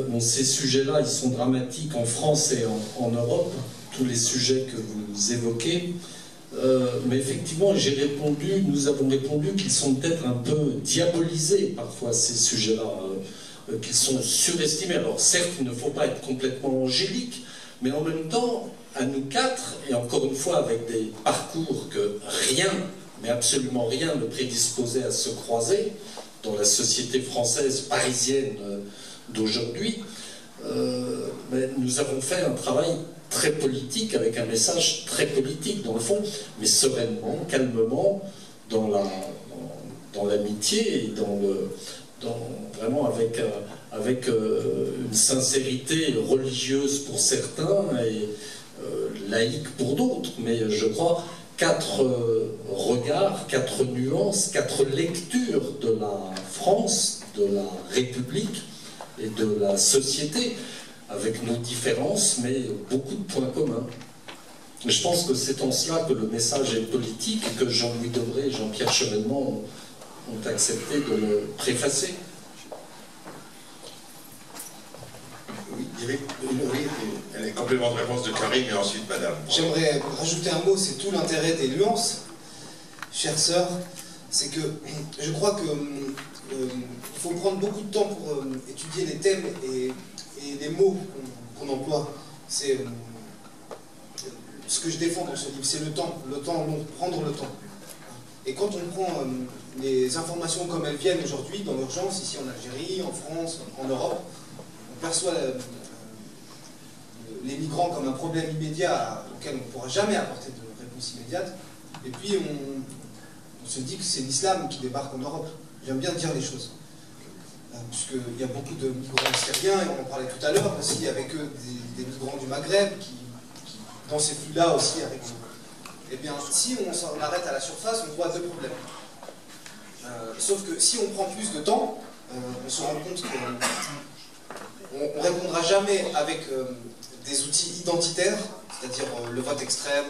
bon, ces sujets-là, ils sont dramatiques en France et en Europe, tous les sujets que vous évoquez. Mais effectivement, nous avons répondu qu'ils sont peut-être un peu diabolisés parfois, ces sujets-là, qu'ils sont surestimés. Alors certes, il ne faut pas être complètement angélique, mais en même temps, à nous quatre, et encore une fois avec des parcours que rien, mais absolument rien ne prédisposait à se croiser dans la société française parisienne d'aujourd'hui, nous avons fait un travail très politique, avec un message très politique dans le fond, mais sereinement, calmement, dans l'amitié et vraiment avec une sincérité religieuse pour certains et laïque pour d'autres. Mais je crois 4 regards, 4 nuances, 4 lectures de la France, de la République et de la société, avec nos différences, mais beaucoup de points communs. Je pense que c'est en cela que le message est politique et que Jean-Louis Debré et Jean-Pierre Chevènement ont accepté de le préfacer.
Oui, il y avait un complément de réponse de Karim et ensuite Madame.
J'aimerais rajouter un mot, c'est tout l'intérêt des nuances, chère sœur, c'est que je crois qu'il faut prendre beaucoup de temps pour étudier les thèmes et les mots qu'on emploie. C'est ce que je défends dans ce livre, c'est le temps long, prendre le temps. Et quand on prend les informations comme elles viennent aujourd'hui, dans l'urgence, ici en Algérie, en France, en Europe, on perçoit les migrants comme un problème immédiat auquel on ne pourra jamais apporter de réponse immédiate. Et puis on se dit que c'est l'islam qui débarque en Europe. J'aime bien dire les choses. Puisqu'il y a beaucoup de migrants syriens, et on en parlait tout à l'heure, aussi avec eux des migrants du Maghreb, qui dans ces flux-là aussi avec eux. Eh bien, si on s'en arrête à la surface, on voit 2 problèmes. Sauf que si on prend plus de temps, on se rend compte qu'on ne répondra jamais avec des outils identitaires, c'est-à-dire le vote extrême,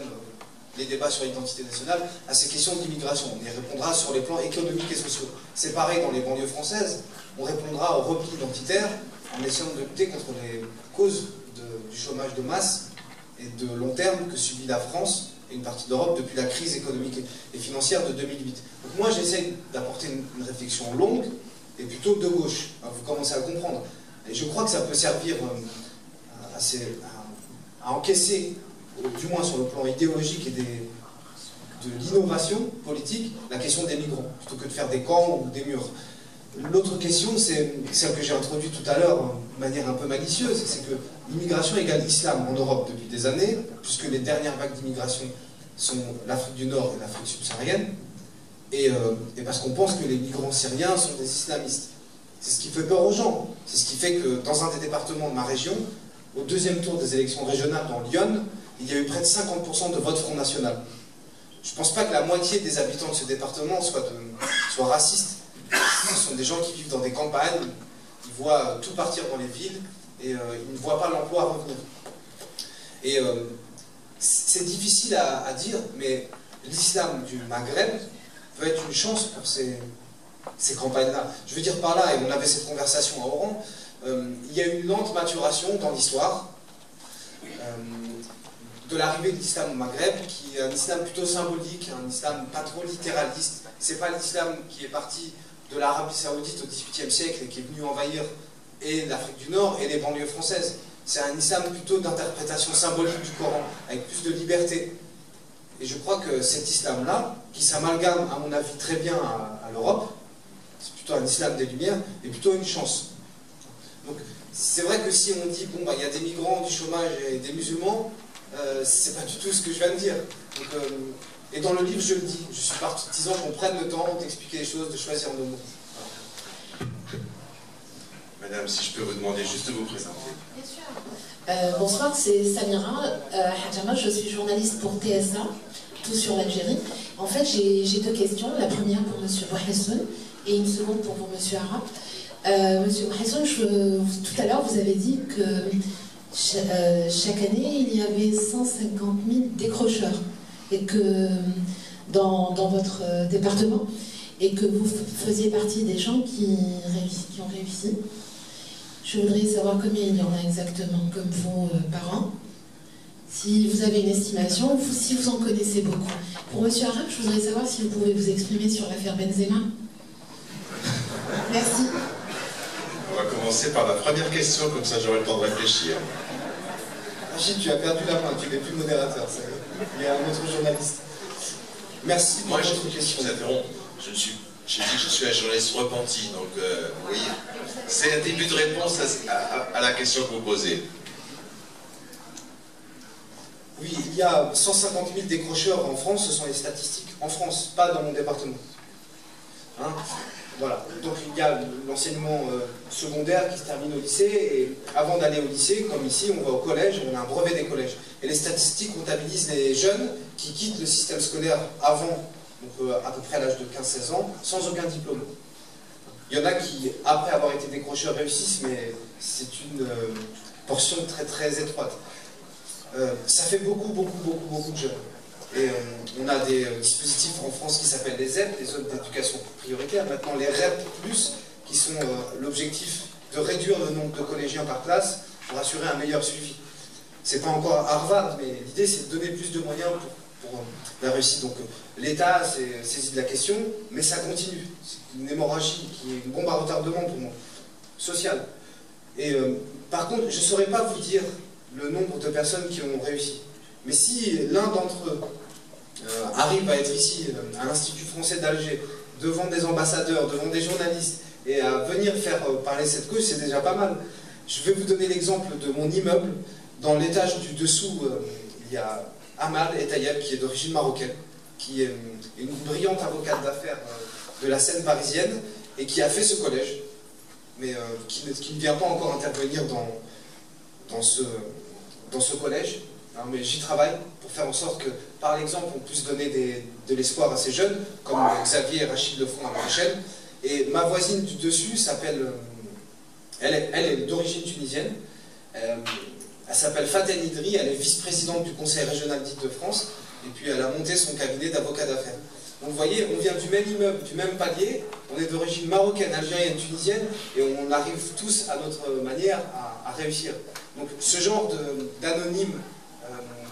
les débats sur l'identité nationale, à ces questions d'immigration. On y répondra sur les plans économiques et sociaux. C'est pareil dans les banlieues françaises. On répondra au repli identitaire en essayant de lutter contre les causes du chômage de masse et de long terme que subit la France et une partie d'Europe depuis la crise économique et financière de 2008. Donc moi j'essaie d'apporter une réflexion longue et plutôt de gauche. Vous commencez à comprendre. Et je crois que ça peut servir à encaisser, du moins sur le plan idéologique et de l'innovation politique, la question des migrants, plutôt que de faire des camps ou des murs. L'autre question, c'est celle que j'ai introduite tout à l'heure de manière un peu malicieuse, c'est que l'immigration égale islam en Europe depuis des années, puisque les dernières vagues d'immigration sont l'Afrique du Nord et l'Afrique subsaharienne, et parce qu'on pense que les migrants syriens sont des islamistes. C'est ce qui fait peur aux gens. C'est ce qui fait que dans un des départements de ma région, au 2e tour des élections régionales dans Lyon, il y a eu près de 50% de vote Front National. Je ne pense pas que la moitié des habitants de ce département soient racistes. Ce sont des gens qui vivent dans des campagnes, ils voient tout partir dans les villes, et ils ne voient pas l'emploi revenir. Et c'est difficile à dire, mais l'islam du Maghreb peut être une chance pour ces campagnes-là. Je veux dire par là, et on avait cette conversation à Oran, il y a une lente maturation dans l'histoire de l'arrivée de l'islam au Maghreb, qui est un islam plutôt symbolique, un islam pas trop littéraliste. C'est pas l'islam qui est parti de l'Arabie Saoudite au XVIIIe siècle et qui est venu envahir et l'Afrique du Nord et les banlieues françaises. C'est un islam plutôt d'interprétation symbolique du Coran, avec plus de liberté. Et je crois que cet islam-là, qui s'amalgame à mon avis très bien à l'Europe, c'est plutôt un islam des Lumières, est plutôt une chance. Donc c'est vrai que si on dit, bon, bah, y a des migrants, du chômage et des musulmans, c'est pas du tout ce que je viens de dire. Donc, et dans le livre, je le dis, je suis partisan qu'on prenne le temps d'expliquer les choses, de choisir nos mots.
Madame, si je peux vous demander juste de vous présenter.
Bien sûr. Bonsoir, c'est Samira Hadjama, je suis journaliste pour TSA, tout sur l'Algérie. En fait, j'ai deux questions. La première pour M. Bouhassoun et une seconde pour vous, M. Arap. Monsieur Bouhassoun, tout à l'heure, vous avez dit que chaque année, il y avait 150 000 décrocheurs et que dans votre département, et que vous faisiez partie des gens qui ont réussi. Je voudrais savoir combien il y en a exactement, comme vous, par an. Si vous avez une estimation, ou si vous en connaissez beaucoup. Pour M. Arap, je voudrais savoir si vous pouvez vous exprimer sur l'affaire Benzema. Merci.
On va commencer par la première question, comme ça j'aurai le temps de réfléchir.
Agile, tu as perdu la main, tu n'es plus modérateur. Il y a un autre journaliste. Merci.
Moi, je vous interromps. J'ai dit que je suis un journaliste repenti, donc oui. C'est un début de réponse à la question que vous posez.
Oui, il y a 150 000 décrocheurs en France, ce sont les statistiques en France, pas dans mon département. Hein? Voilà, donc il y a l'enseignement secondaire qui se termine au lycée, et avant d'aller au lycée, comme ici, on va au collège, on a un brevet des collèges. Et les statistiques comptabilisent les jeunes qui quittent le système scolaire avant, donc à peu près à l'âge de 15-16 ans, sans aucun diplôme. Il y en a qui, après avoir été décrocheurs, réussissent, mais c'est une portion très très étroite. Ça fait beaucoup de jeunes. Et on a des dispositifs en France qui s'appellent les ZEP, les zones d'éducation prioritaire. Maintenant, les REP+, qui sont l'objectif de réduire le nombre de collégiens par classe pour assurer un meilleur suivi. C'est pas encore Harvard, mais l'idée, c'est de donner plus de moyens pour la réussite. Donc, l'État s'est saisi de la question, mais ça continue. C'est une hémorragie qui est une bombe à retardement pour moi, sociale. Et par contre, je ne saurais pas vous dire le nombre de personnes qui ont réussi. Mais si l'un d'entre eux arrive à être ici, à l'Institut français d'Alger, devant des ambassadeurs, devant des journalistes, et à venir faire parler cette cause, c'est déjà pas mal. Je vais vous donner l'exemple de mon immeuble. Dans l'étage du dessous, il y a Amal Etayeb, qui est d'origine marocaine, qui est une brillante avocate d'affaires de la scène parisienne, et qui a fait ce collège, mais qui ne vient pas encore intervenir dans ce collège. Alors, mais j'y travaille pour faire en sorte que, par l'exemple, on puisse donner de l'espoir à ces jeunes, comme Xavier et Rachid Lefond à La Rochelle. Et ma voisine du dessus s'appelle, elle est d'origine tunisienne, elle s'appelle Faten Idri, elle est vice-présidente du Conseil régional d'Île-de-France, et puis elle a monté son cabinet d'avocat d'affaires. Donc vous voyez, on vient du même immeuble, du même palier, on est d'origine marocaine, algérienne, tunisienne, et on arrive tous à notre manière à réussir. Donc ce genre d'anonymes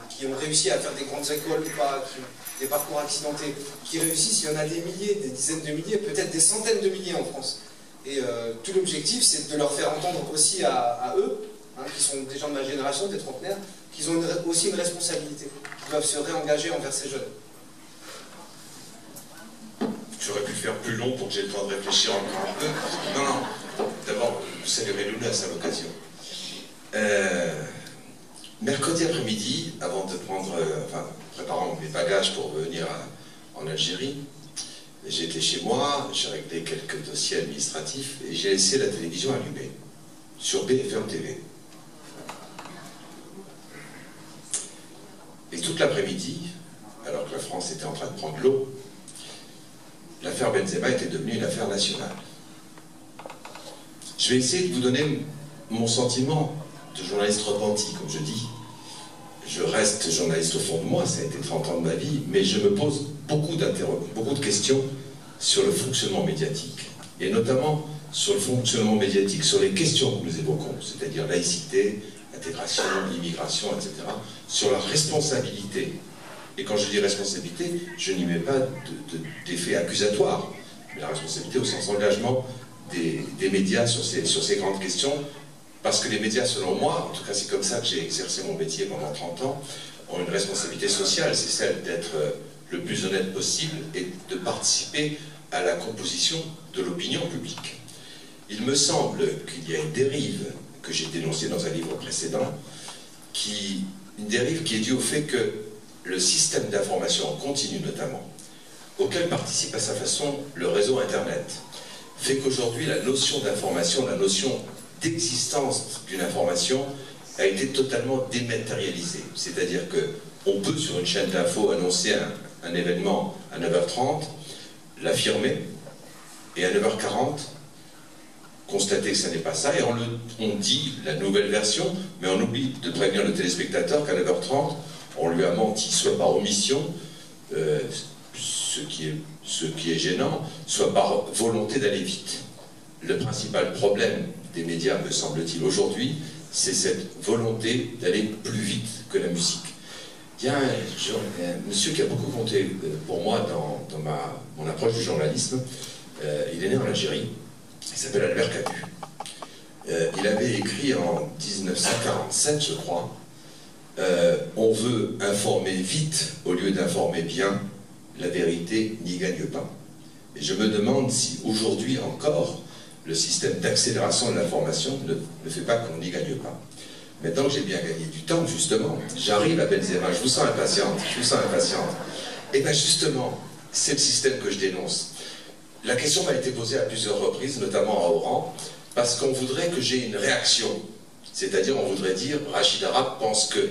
qui ont réussi à faire des grandes écoles ou pas, qui ont des parcours accidentés, qui réussissent, il y en a des milliers, des dizaines de milliers, peut-être des centaines de milliers en France. Et tout l'objectif, c'est de leur faire entendre aussi à eux, hein, qui sont des gens de ma génération, des trentenaires, qu'ils ont aussi une responsabilité, qu'ils doivent se réengager envers ces jeunes.
J'aurais pu le faire plus long pour que j'ai le temps de réfléchir encore un peu. Non. D'abord, vous saluerez Lounas à l'occasion. Mercredi après-midi, avant de prendre, préparant mes bagages pour venir en Algérie, j'étais chez moi, j'ai réglé quelques dossiers administratifs et j'ai laissé la télévision allumée sur BFM TV. Et toute l'après-midi, alors que la France était en train de prendre l'eau, l'affaire Benzema était devenue une affaire nationale. Je vais essayer de vous donner
mon sentiment de journaliste repenti, comme je dis, je reste journaliste au fond de moi, ça a été 30 ans de ma vie, mais je me pose beaucoup de questions sur le fonctionnement médiatique, et notamment sur le fonctionnement médiatique, sur les questions que nous évoquons, c'est-à-dire laïcité, intégration, immigration, etc., sur la responsabilité. Et quand je dis responsabilité, je n'y mets pas d'effet accusatoire, mais la responsabilité au sens engagement des médias sur ces grandes questions, parce que les médias, selon moi, en tout cas c'est comme ça que j'ai exercé mon métier pendant 30 ans, ont une responsabilité sociale, c'est celle d'être le plus honnête possible et de participer à la composition de l'opinion publique. Il me semble qu'il y a une dérive que j'ai dénoncée dans un livre précédent, une dérive qui est due au fait que le système d'information en continu notamment, auquel participe à sa façon le réseau Internet, fait qu'aujourd'hui la notion d'information, la notion d'existence d'une information a été totalement dématérialisée. C'est-à-dire qu'on peut sur une chaîne d'info annoncer un événement à 9h30, l'affirmer, et à 9h40, constater que ce n'est pas ça, et on dit la nouvelle version, mais on oublie de prévenir le téléspectateur qu'à 9h30, on lui a menti, soit par omission, ce qui est gênant, soit par volonté d'aller vite. Le principal problème des médias, me semble-t-il, aujourd'hui, c'est cette volonté d'aller plus vite que la musique. Il y a un monsieur qui a beaucoup compté pour moi dans mon approche du journalisme. Il est né en Algérie, il s'appelle Albert Camus. Il avait écrit en 1947, je crois, on veut informer vite au lieu d'informer bien, la vérité n'y gagne pas. Et je me demande si aujourd'hui encore, le système d'accélération de l'information ne fait pas qu'on n'y gagne pas. Maintenant que j'ai bien gagné du temps, justement, j'arrive à Benzema, je vous sens impatiente, Et bien justement, c'est le système que je dénonce. La question m'a été posée à plusieurs reprises, notamment à Oran, parce qu'on voudrait que j'ai une réaction. C'est-à-dire, on voudrait dire, Rachid Arabe pense que.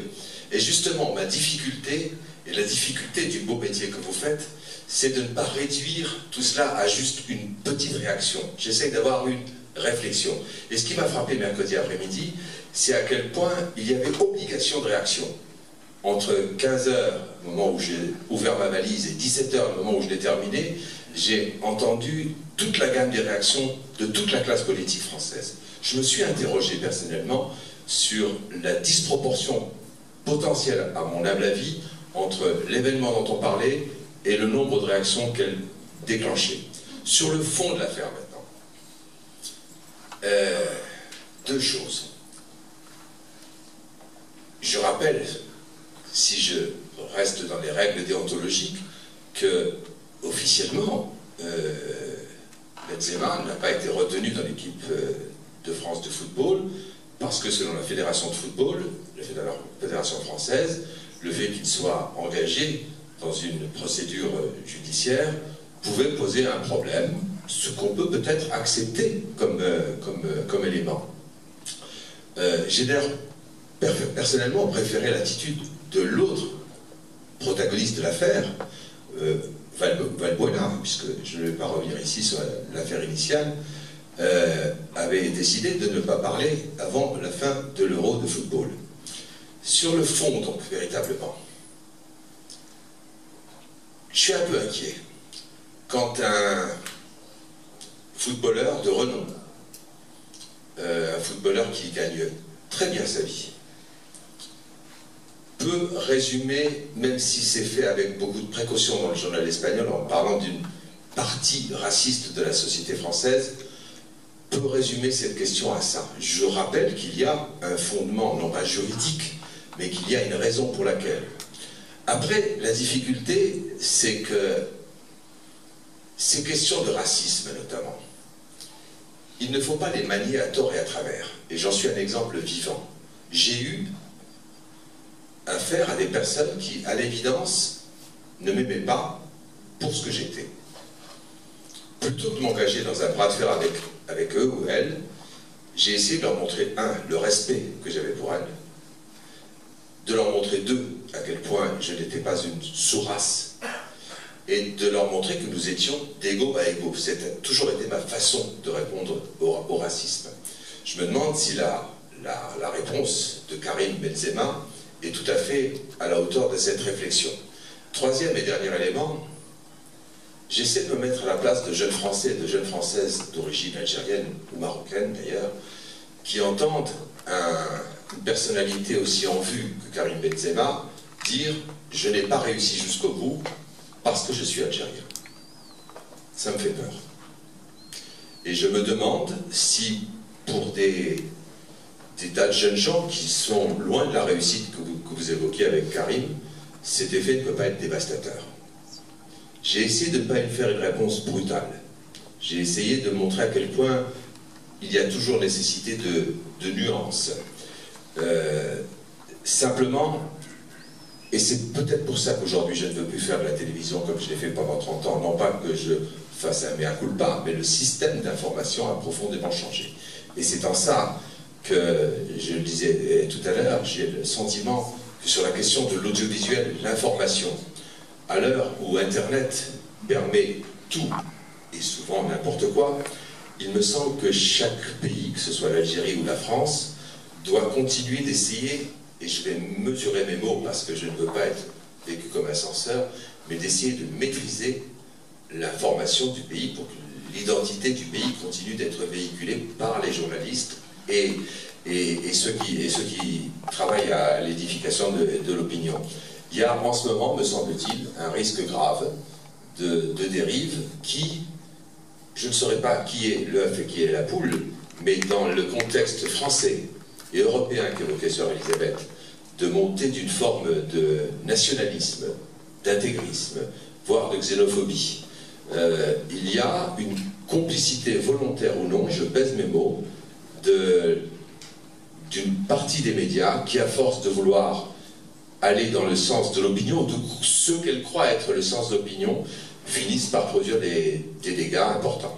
Et justement, ma difficulté, et la difficulté du beau métier que vous faites, c'est de ne pas réduire tout cela à juste une petite réaction. J'essaie d'avoir une réflexion. Et ce qui m'a frappé mercredi après-midi, c'est à quel point il y avait obligation de réaction. Entre 15h, le moment où j'ai ouvert ma valise, et 17h, le moment où je l'ai terminé, j'ai entendu toute la gamme des réactions de toute la classe politique française. Je me suis interrogé personnellement sur la disproportion potentielle, à mon humble avis, entre l'événement dont on parlait et le nombre de réactions qu'elle déclenchait. Sur le fond de l'affaire maintenant, deux choses. Je rappelle, si je reste dans les règles déontologiques, que officiellement, Benzema n'a pas été retenu dans l'équipe de France de football parce que selon la Fédération de football, la Fédération française, le fait qu'il soit engagé dans une procédure judiciaire pouvait poser un problème, ce qu'on peut peut-être accepter comme élément. J'ai d'ailleurs personnellement préféré l'attitude de l'autre protagoniste de l'affaire, Valbuena, puisque je ne vais pas revenir ici sur l'affaire initiale, avait décidé de ne pas parler avant la fin de l'Euro de football. Sur le fond, donc, véritablement, je suis un peu inquiet quand un footballeur de renom, un footballeur qui gagne très bien sa vie, peut résumer, même si c'est fait avec beaucoup de précautions dans le journal espagnol, en parlant d'une partie raciste de la société française, peut résumer cette question à ça. Je rappelle qu'il y a un fondement, non pas juridique, mais qu'il y a une raison pour laquelle. Après, la difficulté, c'est que ces questions de racisme, notamment, il ne faut pas les manier à tort et à travers. Et j'en suis un exemple vivant. J'ai eu affaire à des personnes qui, à l'évidence, ne m'aimaient pas pour ce que j'étais. Plutôt que de m'engager dans un bras de fer avec eux ou elles, j'ai essayé de leur montrer, un, le respect que j'avais pour elles, de leur montrer, deux, à quel point je n'étais pas une sous-race, et de leur montrer que nous étions d'égaux à égaux. C'était toujours été ma façon de répondre au racisme. Je me demande si la réponse de Karim Benzema est tout à fait à la hauteur de cette réflexion. Troisième et dernier élément, j'essaie de me mettre à la place de jeunes Français et de jeunes Françaises d'origine algérienne ou marocaine d'ailleurs, qui entendent une personnalité aussi en vue que Karim Benzema dire « je n'ai pas réussi jusqu'au bout parce que je suis algérien ». Ça me fait peur. Et je me demande si pour des tas de jeunes gens qui sont loin de la réussite que vous évoquiez avec Karim, cet effet ne peut pas être dévastateur. J'ai essayé de ne pas lui faire une réponse brutale. J'ai essayé de montrer à quel point il y a toujours nécessité de nuances. Simplement, et c'est peut-être pour ça qu'aujourd'hui je ne veux plus faire de la télévision comme je l'ai fait pendant 30 ans, non pas que je fasse un mea culpa, mais le système d'information a profondément changé. Et c'est en ça que, je le disais tout à l'heure, j'ai le sentiment que sur la question de l'audiovisuel, l'information, à l'heure où Internet permet tout, et souvent n'importe quoi, il me semble que chaque pays, que ce soit l'Algérie ou la France, doit continuer d'essayer, et je vais mesurer mes mots parce que je ne veux pas être vécu comme un censeur, mais d'essayer de maîtriser l'information du pays pour que l'identité du pays continue d'être véhiculée par les journalistes et ceux qui travaillent à l'édification de l'opinion. Il y a en ce moment, me semble-t-il, un risque grave de dérive qui, je ne saurais pas qui est l'œuf et qui est la poule, mais dans le contexte français et européen qu'évoquait Sœur Elisabeth, de monter d'une forme de nationalisme, d'intégrisme, voire de xénophobie. Il y a une complicité volontaire ou non, je pèse mes mots, d'une partie des médias qui, à force de vouloir aller dans le sens de l'opinion, de ce qu'elle croit être le sens de l'opinion, finissent par produire des dégâts importants.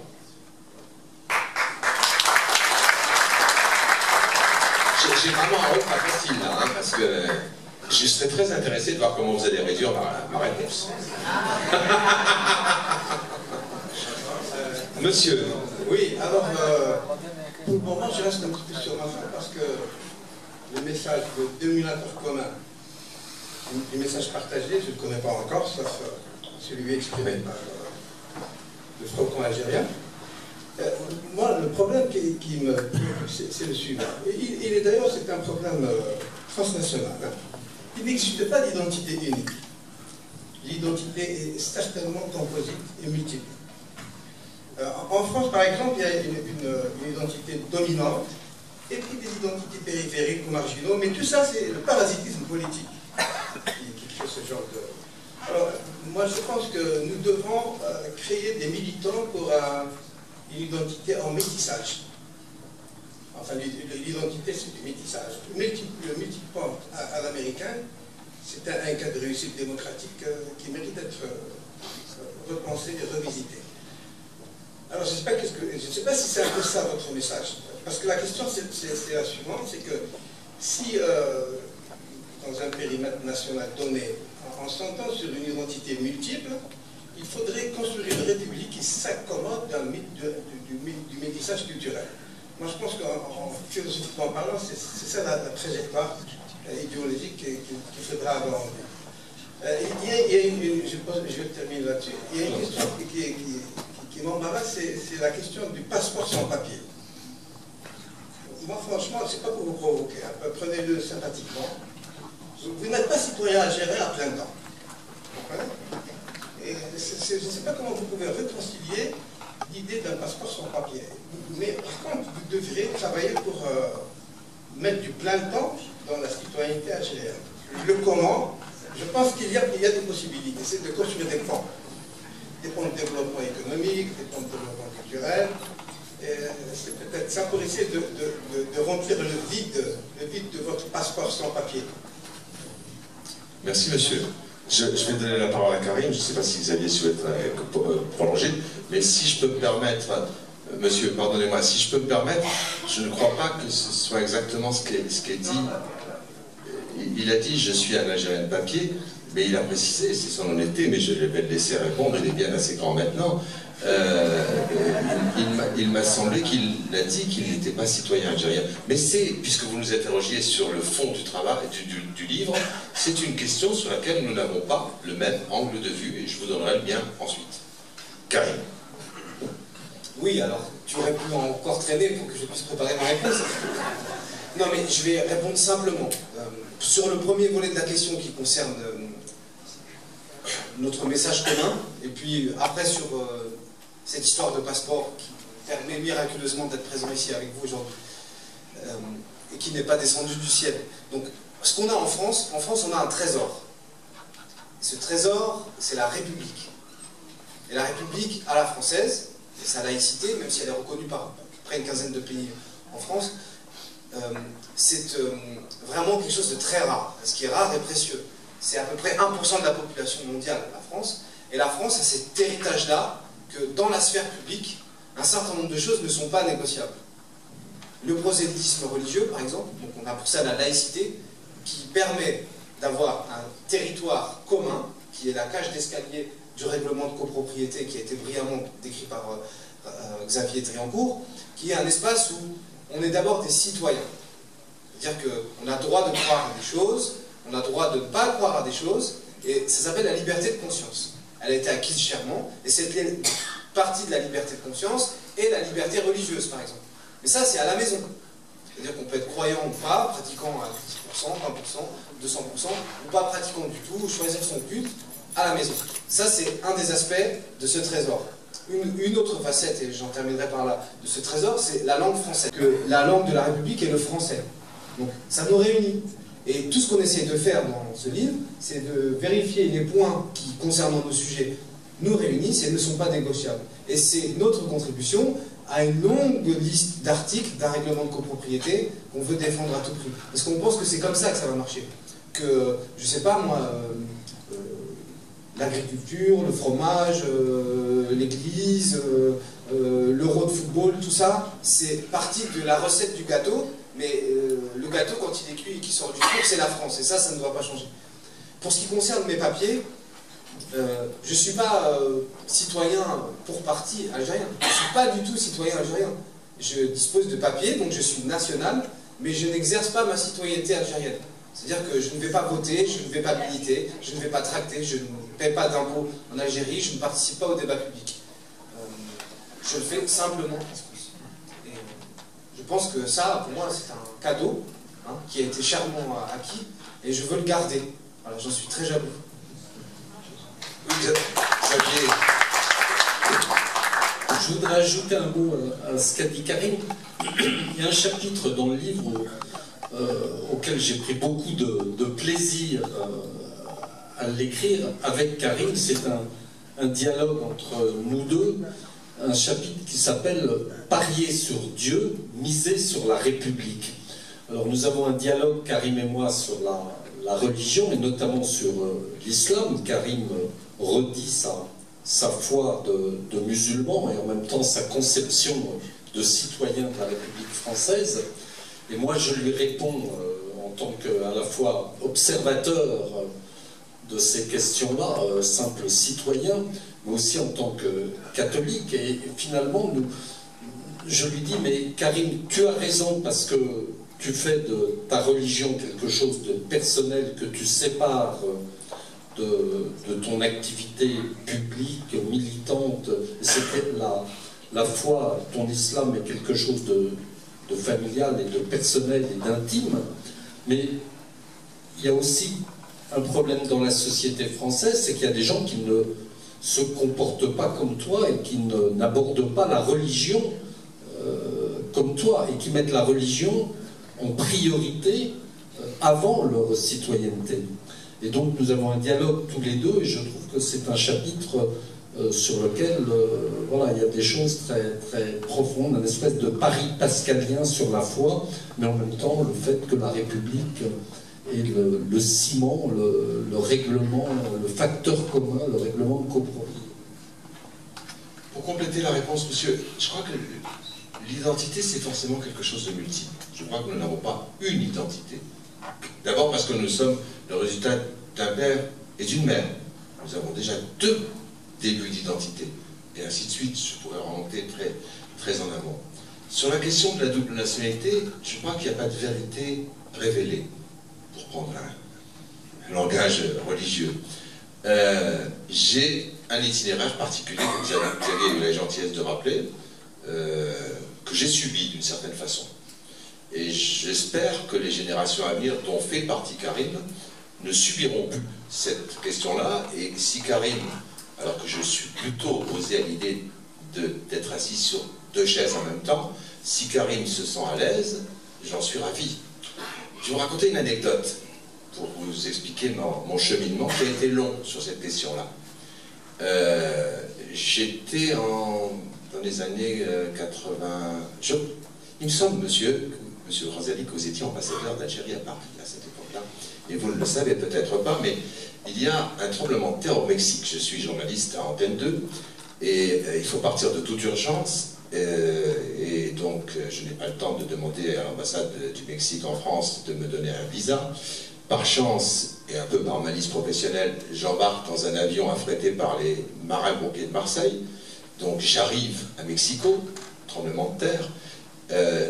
J'ai vraiment un rôle pas facile là, hein, parce que je serais très intéressé de voir comment vous allez réduire ma réponse. Monsieur.
Oui, alors, pour le moment, je reste un petit peu sur ma fin parce que le message de dénominateur commun, les messages partagés, je ne le connais pas encore, sauf celui exprimé par le Front algérien. Moi, le problème qui me préoccupe, c'est le suivant. Il est d'ailleurs, c'est un problème transnational. Hein. Il n'existe pas d'identité unique. L'identité est certainement composite et multiple. En France, par exemple, il y a une identité dominante et puis des identités périphériques ou marginaux, mais tout ça, c'est le parasitisme politique qui fait ce genre de... Alors, moi, je pense que nous devons créer des militants pour une identité en métissage. Enfin, l'identité, c'est du métissage. Le multipoint à l'américain, c'est un cas de réussite démocratique qui mérite d'être repensé et revisité. Alors, je ne sais pas si c'est un peu ça votre message. Parce que la question, c'est la suivante, c'est que si, dans un périmètre national donné, en s'entend sur une identité multiple, il faudrait construire une république qui s'accommode du métissage culturel. Moi, je pense qu'en philosophiquement parlant, c'est ça la trajectoire idéologique qu'il faudra avoir. Je vais terminer là-dessus. Il y a une question qui m'embarrasse, c'est la question du passeport sans papier. Moi, franchement, c'est pas pour vous provoquer, hein. Prenez-le sympathiquement. Vous n'êtes pas citoyen algérien à plein temps. Et je ne sais pas comment vous pouvez réconcilier l'idée d'un passeport sans papier. Mais par contre, vous devrez travailler pour mettre du plein temps dans la citoyenneté algérienne. Le comment, je pense qu'il y a des possibilités. C'est de construire des ponts. Des ponts de développement économique, des ponts de développement culturel. C'est peut-être ça pour essayer de remplir le vide de votre passeport sans papier.
Merci, monsieur. Je vais donner la parole à Karim. Je ne sais pas si Xavier souhaite prolonger, mais si je peux me permettre, monsieur, pardonnez-moi, si je peux me permettre, je ne crois pas que ce soit exactement ce qui est dit. Il a dit « je suis un Algérien de papier », mais il a précisé, c'est son honnêteté, mais je vais le laisser répondre, il est bien assez grand maintenant, il m'a semblé qu'il a dit qu'il n'était pas citoyen algérien. Mais c'est, puisque vous nous interrogiez sur le fond du travail, du livre, c'est une question sur laquelle nous n'avons pas le même angle de vue, et je vous donnerai le mien ensuite. Karim.
Oui, alors, tu aurais pu encore traîner pour que je puisse préparer ma réponse. Non, mais je vais répondre simplement. Sur le premier volet de la question qui concerne notre message commun, et puis après sur cette histoire de passeport qui permet miraculeusement d'être présent ici avec vous aujourd'hui, et qui n'est pas descendu du ciel. Donc, ce qu'on a en France, on a un trésor. Et ce trésor, c'est la République. Et la République à la française, et sa laïcité, même si elle est reconnue par près une quinzaine de pays en France, c'est vraiment quelque chose de très rare. Ce qui est rare est précieux. C'est à peu près 1% de la population mondiale, la France. Et la France a cet héritage-là que dans la sphère publique, un certain nombre de choses ne sont pas négociables. Le prosélytisme religieux, par exemple, donc on a pour ça la laïcité, qui permet d'avoir un territoire commun, qui est la cage d'escalier du règlement de copropriété qui a été brillamment décrit par Xavier Triancourt, qui est un espace où on est d'abord des citoyens. C'est-à-dire qu'on a le droit de croire à des choses, on a le droit de ne pas croire à des choses, et ça s'appelle la liberté de conscience. Elle a été acquise chèrement, et c'est partie de la liberté de conscience et la liberté religieuse, par exemple. Mais ça, c'est à la maison. C'est-à-dire qu'on peut être croyant ou pas, pratiquant à 10%, 20%, 200%, ou pas pratiquant du tout, ou choisir son culte à la maison. Ça, c'est un des aspects de ce trésor. Une autre facette, et j'en terminerai par là, de ce trésor, c'est la langue française. Que la langue de la République est le français. Donc, ça nous réunit. Et tout ce qu'on essaie de faire dans ce livre, c'est de vérifier les points qui, concernant nos sujets, nous réunissent et ne sont pas négociables. Et c'est notre contribution à une longue liste d'articles d'un règlement de copropriété qu'on veut défendre à tout prix. Parce qu'on pense que c'est comme ça que ça va marcher. Que, je sais pas moi, l'agriculture, le fromage, l'église, l'euro de football, tout ça, c'est partie de la recette du gâteau, mais le gâteau, quand il est cuit et qu'il sort du four, c'est la France, et ça ne doit pas changer. Pour ce qui concerne mes papiers, je ne suis pas citoyen pour partie algérien. Je ne suis pas du tout citoyen algérien. Je dispose de papiers, donc je suis national, mais je n'exerce pas ma citoyenneté algérienne. C'est-à-dire que je ne vais pas voter, je ne vais pas militer, je ne vais pas tracter, je ne paie pas d'impôts en Algérie, je ne participe pas au débat public. Je le fais simplement en France. Et je pense que ça, pour moi, c'est un cadeau qui a été chèrement acquis, et je veux le garder. Voilà, j'en suis très jaloux.
Xavier.
Je voudrais ajouter un mot à ce qu'a dit Karim. Il y a un chapitre dans le livre auquel j'ai pris beaucoup de plaisir à l'écrire avec Karim. C'est un dialogue entre nous deux, un chapitre qui s'appelle « Parier sur Dieu, miser sur la République ». Alors nous avons un dialogue, Karim et moi, sur la religion, et notamment sur l'islam. Karim redit sa foi de musulman et en même temps sa conception de citoyen de la République française. Et moi je lui réponds en tant qu'à la fois observateur de ces questions-là, simple citoyen, mais aussi en tant que catholique. Et finalement, je lui dis, mais Karim, tu as raison parce que tu fais de ta religion quelque chose de personnel que tu sépares de ton activité publique, militante. C'était la foi, ton islam est quelque chose de familial et de personnel et d'intime. Mais il y a aussi un problème dans la société française, c'est qu'il y a des gens qui ne se comportent pas comme toi et qui n'abordent pas la religion comme toi et qui mettent la religion en priorité avant leur citoyenneté. Et donc nous avons un dialogue tous les deux et je trouve que c'est un chapitre sur lequel voilà, il y a des choses très, très profondes, une espèce de pari pascalien sur la foi, mais en même temps le fait que la République est le ciment, le règlement, le facteur commun, le règlement de copropriété.
Pour compléter la réponse, monsieur, je crois que l'identité, c'est forcément quelque chose de multiple. Je crois que nous n'avons pas une identité. D'abord parce que nous sommes le résultat d'un père et d'une mère. Nous avons déjà deux débuts d'identité. et ainsi de suite. Je pourrais remonter très en amont. Sur la question de la double nationalité, je crois qu'il n'y a pas de vérité révélée, pour prendre un langage religieux. J'ai un itinéraire particulier, que vous avez eu la gentillesse de rappeler, que j'ai subi d'une certaine façon. Et j'espère que les générations à venir, dont fait partie Karim, ne subiront plus cette question-là. Et si Karim, alors que je suis plutôt opposé à l'idée d'être assis sur deux chaises en même temps, si Karim se sent à l'aise, j'en suis ravi. Je vais vous raconter une anecdote pour vous expliquer mon cheminement qui a été long sur cette question-là. J'étais dans les années 80... il me semble, monsieur Razali, que vous étiez ambassadeur d'Algérie à Paris à cette époque-là. Et vous ne le savez peut-être pas, mais il y a un tremblement de terre au Mexique. Je suis journaliste à Antenne 2, et il faut partir de toute urgence. Et donc, je n'ai pas le temps de demander à l'ambassade du Mexique en France de me donner un visa. Par chance, et un peu par malice professionnelle, j'embarque dans un avion affrété par les marins-pompiers de Marseille. Donc j'arrive à Mexico, tremblement de terre,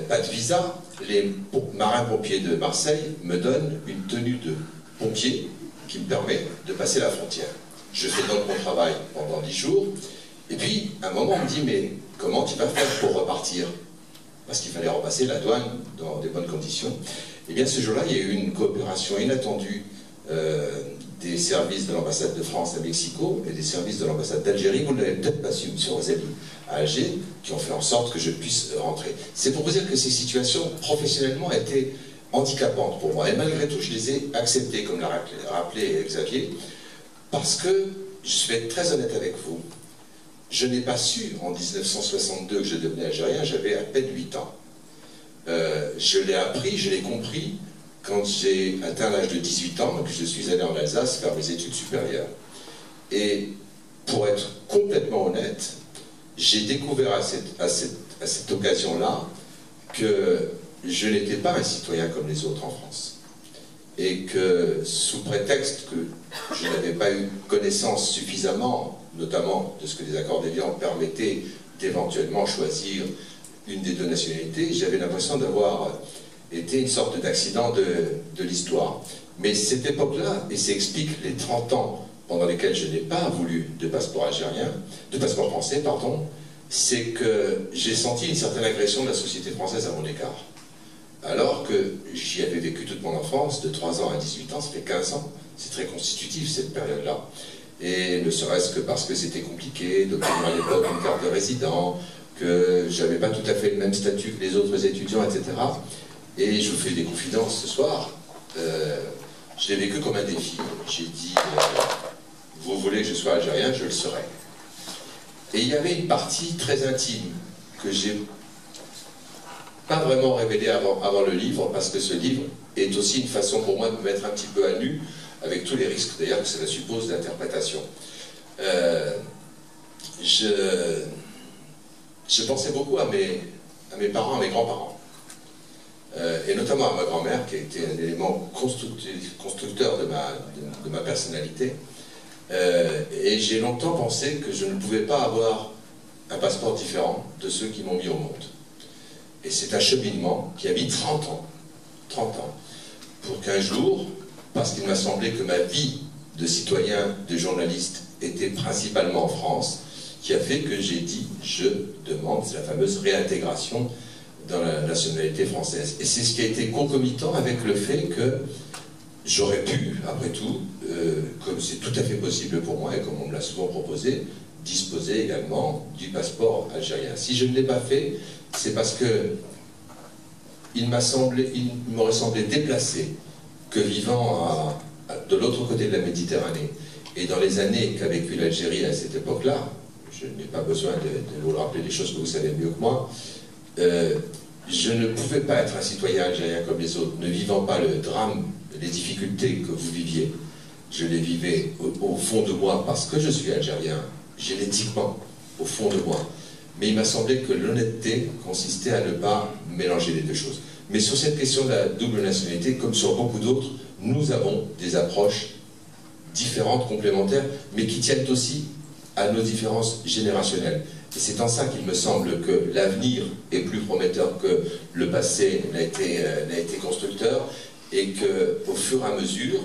pas de visa. Les marins-pompiers de Marseille me donnent une tenue de pompier qui me permet de passer la frontière. Je fais donc mon travail pendant 10 jours, et puis à un moment on me dit « mais comment tu vas faire pour repartir ?» Parce qu'il fallait repasser la douane dans des bonnes conditions. Et bien ce jour-là, il y a eu une coopération inattendue des services de l'ambassade de France à Mexico et des services de l'ambassade d'Algérie, vous ne l'avez peut-être pas su, M. Razali, à Alger, qui ont fait en sorte que je puisse rentrer. C'est pour vous dire que ces situations, professionnellement, étaient handicapantes pour moi. Et malgré tout, je les ai acceptées, comme l'a rappelé Xavier, parce que, je vais être très honnête avec vous, je n'ai pas su, en 1962, que je devenais algérien, j'avais à peine 8 ans. Je l'ai appris, je l'ai compris, quand j'ai atteint l'âge de 18 ans, donc je suis allé en Alsace faire mes études supérieures. Et pour être complètement honnête, j'ai découvert à cette occasion-là que je n'étais pas un citoyen comme les autres en France. Et que, sous prétexte que je n'avais pas eu connaissance suffisamment, notamment de ce que les accords d'Évian permettaient d'éventuellement choisir une des deux nationalités, j'avais l'impression d'avoir été une sorte d'accident de l'histoire. Mais cette époque-là, et ça explique les 30 ans pendant lesquels je n'ai pas voulu de passeport français, pardon, c'est que j'ai senti une certaine agression de la société française à mon égard. Alors que j'y avais vécu toute mon enfance, de 3 ans à 18 ans, ça fait 15 ans. C'est très constitutif cette période-là. Et ne serait-ce que parce que c'était compliqué d'obtenir à l'époque une carte de résident, que j'avais pas tout à fait le même statut que les autres étudiants, etc. Et je vous fais des confidences ce soir. Je l'ai vécu comme un défi. J'ai dit, vous voulez que je sois algérien, je le serai. Et il y avait une partie très intime que j'ai pas vraiment révélée avant le livre, parce que ce livre est aussi une façon pour moi de me mettre un petit peu à nu, avec tous les risques d'ailleurs que cela suppose d'interprétation. Je pensais beaucoup à mes parents, à mes grands-parents. Et notamment à ma grand-mère, qui a été un élément constructeur de ma personnalité. Et j'ai longtemps pensé que je ne pouvais pas avoir un passeport différent de ceux qui m'ont mis au monde. Et c'est un cheminement qui a mis 30 ans, pour qu'un jour, parce qu'il m'a semblé que ma vie de citoyen, de journaliste, était principalement en France, qui a fait que j'ai dit, je demande, c'est la fameuse réintégration dans la nationalité française. Et c'est ce qui a été concomitant avec le fait que j'aurais pu, après tout, comme c'est tout à fait possible pour moi, et comme on me l'a souvent proposé, disposer également du passeport algérien. Si je ne l'ai pas fait, c'est parce que il m'aurait semblé déplacé que vivant de l'autre côté de la Méditerranée, et dans les années qu'a vécu l'Algérie à cette époque-là, je n'ai pas besoin de vous rappeler des choses que vous savez mieux que moi, je ne pouvais pas être un citoyen algérien comme les autres, ne vivant pas le drame, les difficultés que vous viviez. Je les vivais au fond de moi parce que je suis algérien, génétiquement, au fond de moi. Mais il m'a semblé que l'honnêteté consistait à ne pas mélanger les deux choses. Mais sur cette question de la double nationalité, comme sur beaucoup d'autres, nous avons des approches différentes, complémentaires, mais qui tiennent aussi à nos différences générationnelles. Et c'est en ça qu'il me semble que l'avenir est plus prometteur que le passé n'a été constructeur, et qu'au fur et à mesure,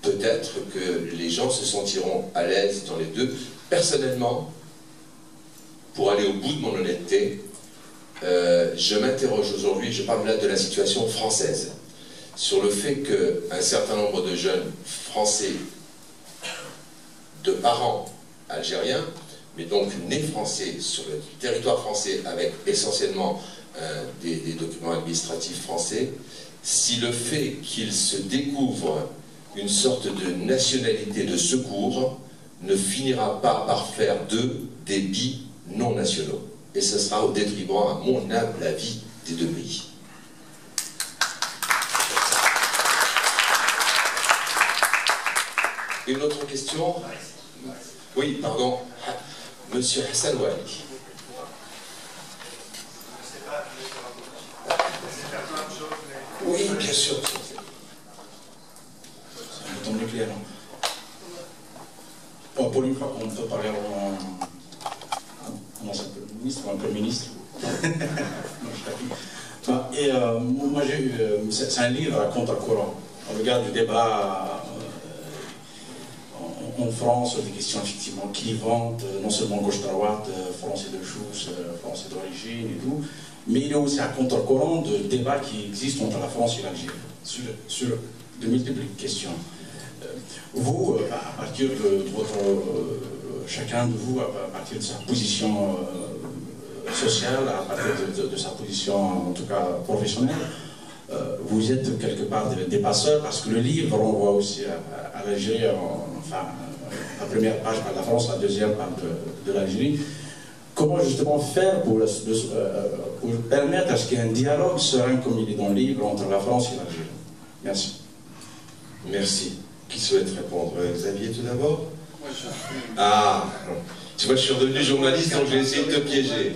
peut-être que les gens se sentiront à l'aise dans les deux. Personnellement, pour aller au bout de mon honnêteté, je m'interroge aujourd'hui, je parle là de la situation française, sur le fait qu'un certain nombre de jeunes français, de parents algériens, mais donc nés français sur le territoire français avec essentiellement des documents administratifs français, si le fait qu'ils se découvrent une sorte de nationalité de secours ne finira pas par faire d'eux des bi-non nationaux. Et ce sera au détriment, à mon humble avis, des deux pays. Une autre question? Oui, pardon. Monsieur Hassan Ouali.
Oui, bien sûr.
C'est un bouton nucléaire. Bon, pour une fois qu'on peut parler comment ça s'appelle, ministre ou un peu ministre. Et moi j'ai eu, c'est un livre à contre-courant. On regarde du débat en France sur des questions effectivement clivantes, non seulement gauche-droite, français de chousse, français d'origine et tout, mais il y a aussi un contre-courant de débats qui existent entre la France et l'Algérie sur de multiples questions. Vous, à partir de votre, chacun de vous, à partir de sa position sociale, à partir de sa position en tout cas professionnelle, vous êtes quelque part des passeurs, parce que le livre renvoie aussi à l'Algérie, enfin la première page par la France, la deuxième par de l'Algérie. Comment justement faire pour permettre à ce qu'il y ait un dialogue serein comme il est dans le livre entre la France et l'Algérie? Merci.
Merci. Qui souhaite répondre? Xavier tout d'abord?
Moi, je suis...
Ah, tu vois, je suis redevenu journaliste, donc j'ai essayé de te piéger.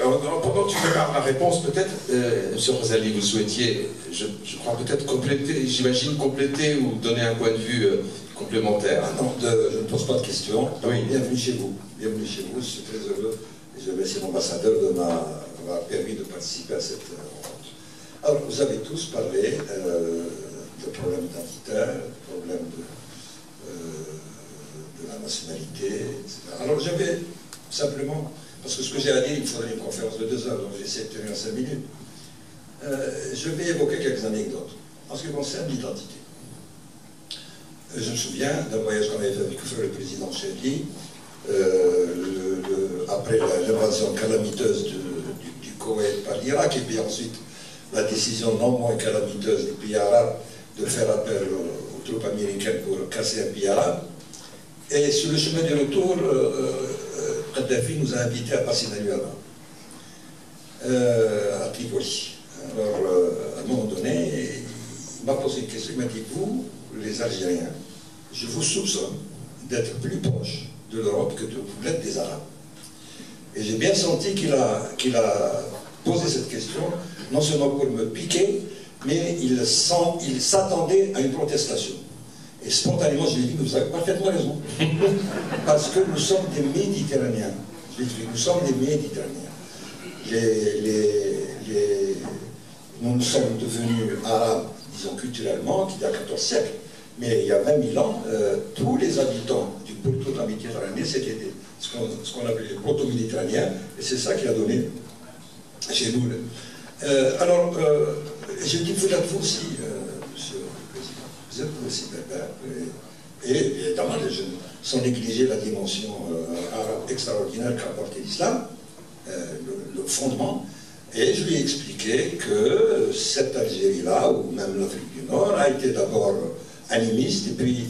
Pendant que tu prépares la réponse, peut-être, M. Razali, vous souhaitiez, je crois peut-être compléter, j'imagine compléter ou donner un point de vue complémentaire.
Ah non, je ne pose pas de questions.
Oui.
Bienvenue chez vous. Bienvenue chez vous. Je suis très heureux. Et je remercie l'ambassadeur de m'avoir permis de participer à cette rencontre. Alors, vous avez tous parlé de problèmes identitaires, de problèmes de la nationalité, etc. Alors, je vais simplement, parce que ce que j'ai à dire, il faudrait une conférence de 2 heures, donc j'essaie de tenir 5 minutes. Je vais évoquer quelques anecdotes en ce qui concerne l'identité. Je me souviens d'un voyage qu'on avait fait avec le président Chedli, après l'invasion calamiteuse du Koweït par l'Irak, et puis ensuite la décision non moins calamiteuse des pays arabes de faire appel aux troupes américaines pour casser un pays arabe. Et sur le chemin du retour, Kadhafi nous a invités à passer la nuit là-bas, à Tripoli. Alors, à un moment donné, il m'a posé une question, il m'a dit, vous, les Algériens, je vous soupçonne d'être plus proche de l'Europe que vous l'êtes des Arabes. Et j'ai bien senti qu'il a posé cette question, non seulement pour me piquer, mais il s'attendait à une protestation. Et spontanément, je lui ai dit, vous avez parfaitement raison. Parce que nous sommes des Méditerranéens. Je lui ai dit, nous sommes des Méditerranéens. Nous sommes devenus arabes, disons culturellement, il y a 14 siècles. Mais il y a 20 000 ans, tous les habitants du pourtour de la Méditerranée, c'était ce qu'on appelait les proto-méditerranéens, et c'est ça qui a donné chez nous. Alors, je dis, vous êtes vous aussi, monsieur le président, vous êtes vous aussi berbère, et évidemment, sans négliger la dimension arabe extraordinaire qu'a apporté l'islam, le fondement. Et je lui ai expliqué que cette Algérie-là, ou même l'Afrique du Nord, a été d'abord animiste, et puis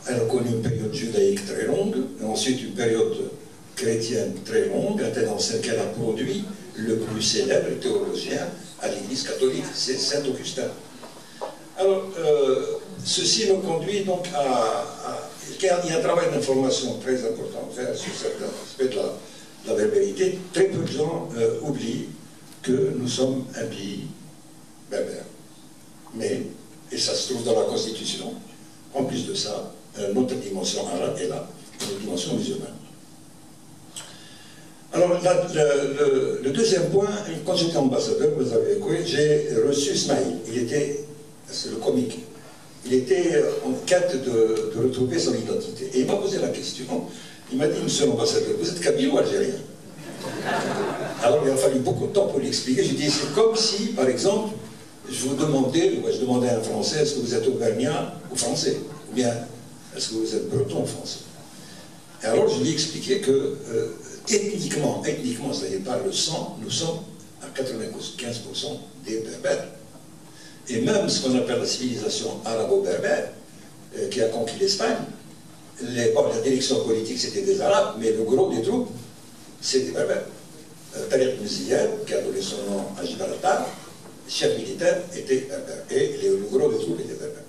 elle a connu une période judaïque très longue, et ensuite une période chrétienne très longue, dans celle qu'elle a produit le plus célèbre théologien à l'Église catholique, c'est Saint Augustin. Alors, ceci me conduit donc il y a un travail d'information très important à faire sur certains aspects de la berbérité. Très peu de gens oublient que nous sommes un pays berbère. Mais, et ça se trouve dans la Constitution, en plus de ça, notre dimension arabe est là, notre dimension musulmane. Alors, le deuxième point, quand j'étais ambassadeur, vous avez écouté, j'ai reçu Ismaïl. C'est le comique. Il était en quête de retrouver son identité. Et il m'a posé la question. Il m'a dit, monsieur l'ambassadeur, vous êtes kabyle ou algérien? Alors, il a fallu beaucoup de temps pour l'expliquer. Je dis, c'est comme si, par exemple, je demandais à un Français, est-ce que vous êtes auvergnat ou français? Ou bien, est-ce que vous êtes breton ou français? Et alors, je lui ai expliqué que, ethniquement, c'est-à-dire par le sang, nous sommes à 95% des berbères. Et même ce qu'on appelle la civilisation arabo-berbère, qui a conquis l'Espagne, la direction politique c'était des Arabes, mais le gros des troupes, c'est des berbères. Tariq Mziyad, qui a donné son nom à Gibraltar, le chef militaire était berbère, et le gros des troupes était berbère.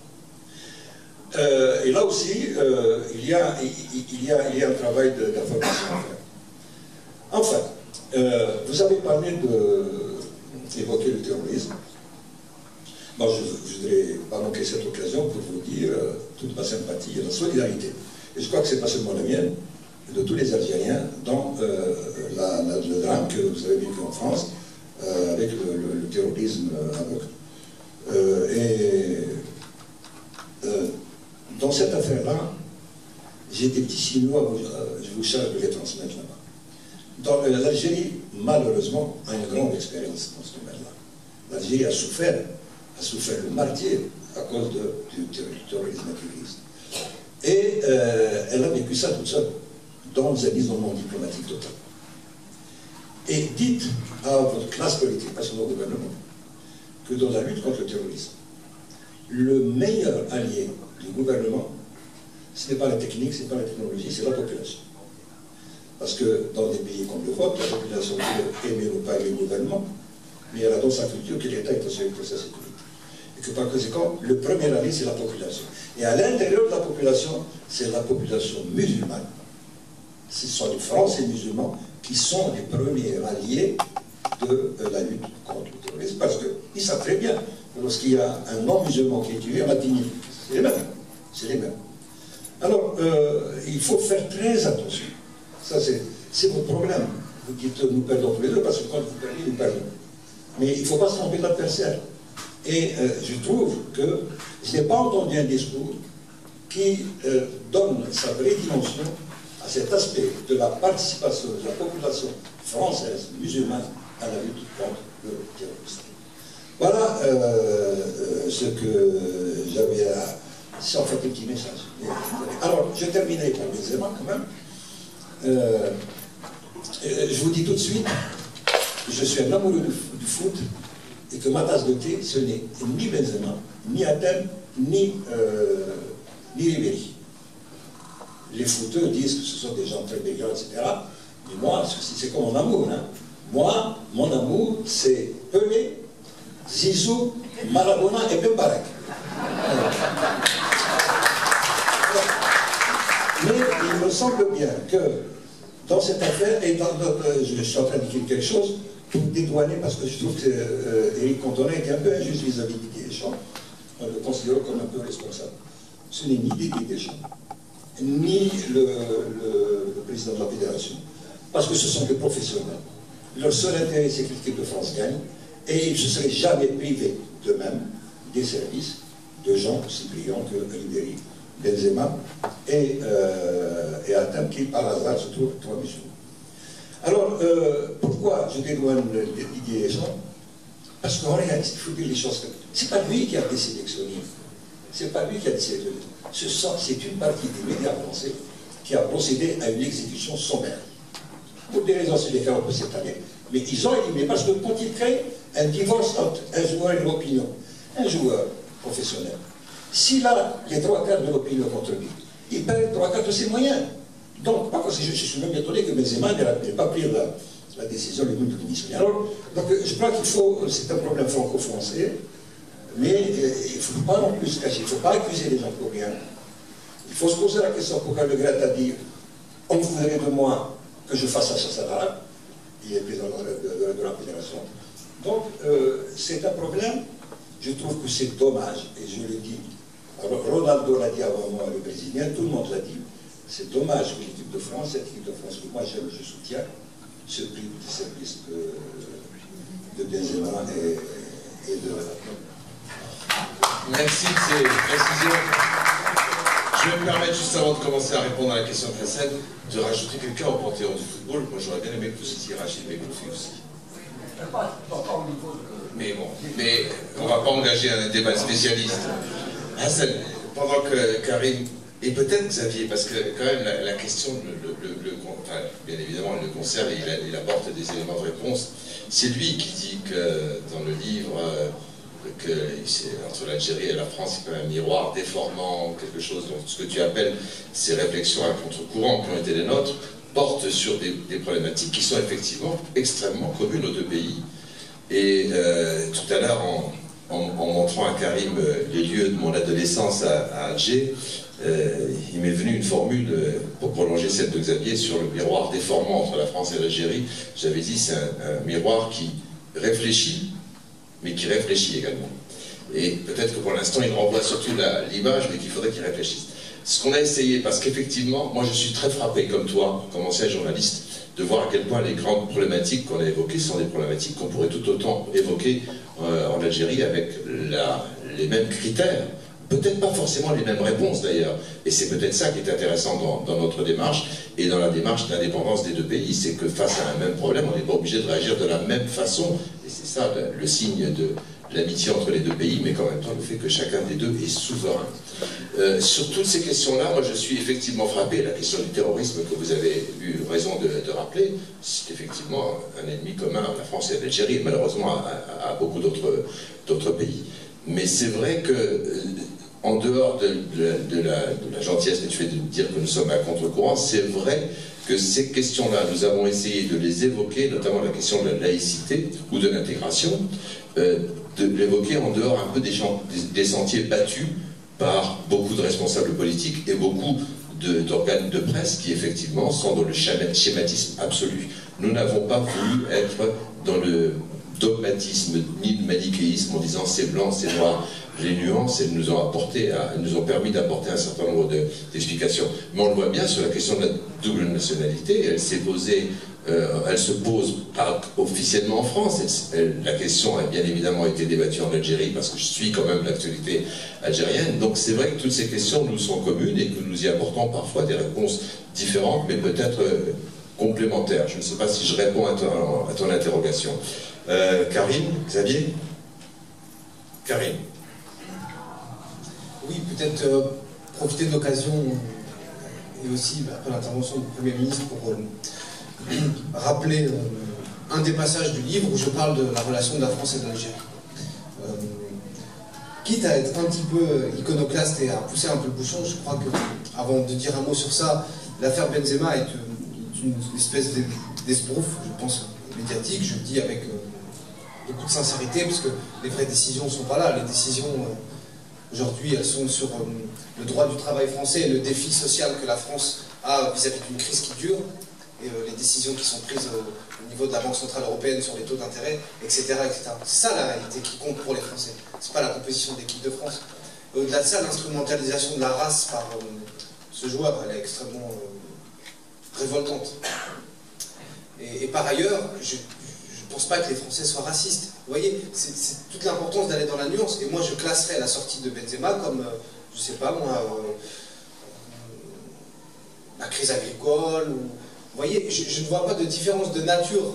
Et là aussi, il y a un travail d'information à faire. Enfin, vous avez parlé d'évoquer le terrorisme. Bon, je ne voudrais pas manquer cette occasion pour vous dire toute ma sympathie et la solidarité. Et je crois que ce n'est pas seulement la mienne, mais de tous les Algériens dans le drame que vous avez vécu en France avec le terrorisme aveugle. Dans cette affaire-là, j'ai des petits signaux, je vous charge de les transmettre là-bas. L'Algérie, malheureusement, a une grande expérience dans ce domaine-là. L'Algérie a souffert le martyr à cause du terrorisme activiste. Et elle a vécu ça toute seule, dans un isolement diplomatique total. Et dites à votre classe politique, pas seulement au gouvernement, que dans la lutte contre le terrorisme, le meilleur allié du gouvernement, ce n'est pas la technique, ce n'est pas la technologie, c'est la population. Parce que dans des pays comme le vôtre, la population peut aimer ou pas aimer le gouvernement, mais elle a dans sa culture que l'État est assuré pour sa sécurité. Et que par conséquent, le premier allié, c'est la population. Et à l'intérieur de la population, c'est la population musulmane. Ce sont les Français musulmans qui sont les premiers alliés de la lutte contre le terrorisme. Parce qu'ils savent très bien que lorsqu'il y a un non-musulman qui est tué, on a 10 000. C'est les mêmes. C'est les mêmes. Alors, il faut faire très attention. Ça, c'est votre problème. Vous dites, nous perdons tous les deux, parce que quand vous perdez, nous perdons. Mais il ne faut pas se tromper de l'adversaire. Et je trouve que je n'ai pas entendu un discours qui donne sa vraie dimension à cet aspect de la participation de la population française, musulmane, à la lutte contre le terrorisme. Voilà ce que j'avais à... C'est en fait un petit message. Alors, je terminerai par les éléments quand même. Je vous dis tout de suite que je suis un amoureux du foot et que ma tasse de thé, ce n'est ni Benzema, ni Athènes, ni Ribéry. Les footeux disent que ce sont des gens très brillants, etc. Mais moi, c'est comme mon amour. Hein. Moi, mon amour, c'est Pelé, Zizou, Maradona et Ben Barak. Mais il me semble bien que dans cette affaire, et je suis en train d'écrire quelque chose pour dédouaner, parce que je trouve que Éric Cantona était un peu injuste vis-à-vis de Didier Deschamps, en le considérant comme un peu responsable. Ce n'est ni Didier Deschamps, ni le président de la fédération, parce que ce sont des professionnels. Leur seul intérêt, c'est que l'équipe de France gagne, et ils ne se seraient jamais privés d'eux-mêmes des services de gens aussi brillants que Ribéry, Benzema et Athènes, qui par hasard se trouvent 3 musulmans. Alors, pourquoi je dédouane Didier Deschamps? Parce qu'en réalité, il faut dire les choses comme ça. Ce n'est pas lui qui a décidé de sélectionner. Ce n'est pas lui qui a décidé de c'est une partie des médias français qui a procédé à une exécution sommaire. Pour des raisons sur lesquelles on peut s'étaler. Mais ils ont éliminé, parce que quand ils créent un divorce entre un joueur et l'opinion, un joueur professionnel, s'il a les 3/4 de l'opinion contre lui, il perd 3/4 de ses moyens. Donc, je suis même étonné que Benzema n'ait pas pris la décision de démissionner. Alors, donc, je crois qu'il faut, c'est un problème franco-français, mais il ne faut pas non plus se cacher, il ne faut pas accuser les gens pour rien. Il faut se poser la question pourquoi Le Gret a dit on voudrait de moi que je fasse la chasse à l'arabe, il est président de la fédération. Donc, c'est un problème, je trouve que c'est dommage, et je le dis Ronaldo l'a dit avant moi, le Brésilien, tout le monde l'a dit. C'est dommage que l'équipe de France, cette équipe de France que moi j'aime, je soutiens, se prive du service de Benzema et de...
Merci de ces précisions. Je vais me permettre, juste avant de commencer à répondre à la question de Hassan, de rajouter quelqu'un au panthéon du football. Moi, j'aurais bien aimé que vous citiez Rachid Bekoufi aussi. Mais bon, on ne va pas engager un débat de spécialiste. Hassan, pendant que Karim, et peut-être Xavier, parce que quand même la question, enfin, bien évidemment, il le concerne et il apporte des éléments de réponse. C'est lui qui dit que dans le livre, que entre l'Algérie et la France, c'est quand même un miroir déformant, quelque chose, donc ce que tu appelles ces réflexions à contre-courant qui ont été les nôtres, portent sur des problématiques qui sont effectivement extrêmement communes aux deux pays. Et tout à l'heure, en montrant à Karim les lieux de mon adolescence à Alger, il m'est venu une formule pour prolonger celle de Xavier sur le miroir déformant entre la France et l'Algérie. J'avais dit c'est un miroir qui réfléchit, mais qui réfléchit également. Et peut-être que pour l'instant, il renvoie surtout l'image, mais qu'il faudrait qu'il réfléchisse. Ce qu'on a essayé, parce qu'effectivement, moi je suis très frappé, comme toi, comme ancien journaliste, de voir à quel point les grandes problématiques qu'on a évoquées sont des problématiques qu'on pourrait tout autant évoquer en Algérie avec les mêmes critères. Peut-être pas forcément les mêmes réponses d'ailleurs. Et c'est peut-être ça qui est intéressant dans notre démarche et dans la démarche d'indépendance des deux pays. C'est que face à un même problème, on n'est pas obligé de réagir de la même façon. Et c'est ça le signe de l'amitié entre les deux pays, mais qu'en même temps le fait que chacun des deux est souverain. Sur toutes ces questions-là, moi je suis effectivement frappé. La question du terrorisme que vous avez eu raison de rappeler, c'est effectivement un ennemi commun à la France et à l'Algérie, et malheureusement à beaucoup d'autres pays. Mais c'est vrai que en dehors de la gentillesse que tu fais de dire que nous sommes à contre-courant, c'est vrai que ces questions-là, nous avons essayé de les évoquer, notamment la question de la laïcité ou de l'intégration, de l'évoquer en dehors un peu des sentiers battus par beaucoup de responsables politiques et beaucoup d'organes de presse qui effectivement sont dans le schématisme absolu. Nous n'avons pas voulu être dans le dogmatisme ni le manichéisme en disant c'est blanc, c'est noir. Les nuances, elles nous ont permis d'apporter un certain nombre d'explications. Mais on le voit bien sur la question de la double nationalité, elle se pose pas officiellement en France. La question a bien évidemment été débattue en Algérie parce que je suis quand même l'actualité algérienne. Donc c'est vrai que toutes ces questions nous sont communes et que nous y apportons parfois des réponses différentes, mais peut-être complémentaires. Je ne sais pas si je réponds à ton interrogation. Karim, Xavier? Karim.
Oui, peut-être profiter de l'occasion et aussi après l'intervention du Premier ministre pour rappeler un des passages du livre où je parle de la relation de la France et de l'Algérie. Quitte à être un petit peu iconoclaste et à pousser un peu le bouchon, je crois que, avant de dire un mot sur ça, l'affaire Benzema est une espèce d'esbrouf, je pense, médiatique. Je le dis avec beaucoup de sincérité, parce que les vraies décisions ne sont pas là. Les décisions, aujourd'hui, elles sont sur le droit du travail français et le défi social que la France a vis-à-vis d'une crise qui dure, et les décisions qui sont prises au niveau de la Banque Centrale Européenne sur les taux d'intérêt, etc., etc. C'est ça la réalité qui compte pour les Français. C'est pas la composition de l'équipe de France. Au-delà de ça, l'instrumentalisation de la race par ce joueur, elle est extrêmement révoltante. Et par ailleurs, je ne pense pas que les Français soient racistes. Vous voyez, c'est toute l'importance d'aller dans la nuance. Et moi, je classerais la sortie de Benzema comme, je sais pas moi, la crise agricole. Vous voyez, je ne vois pas de différence de nature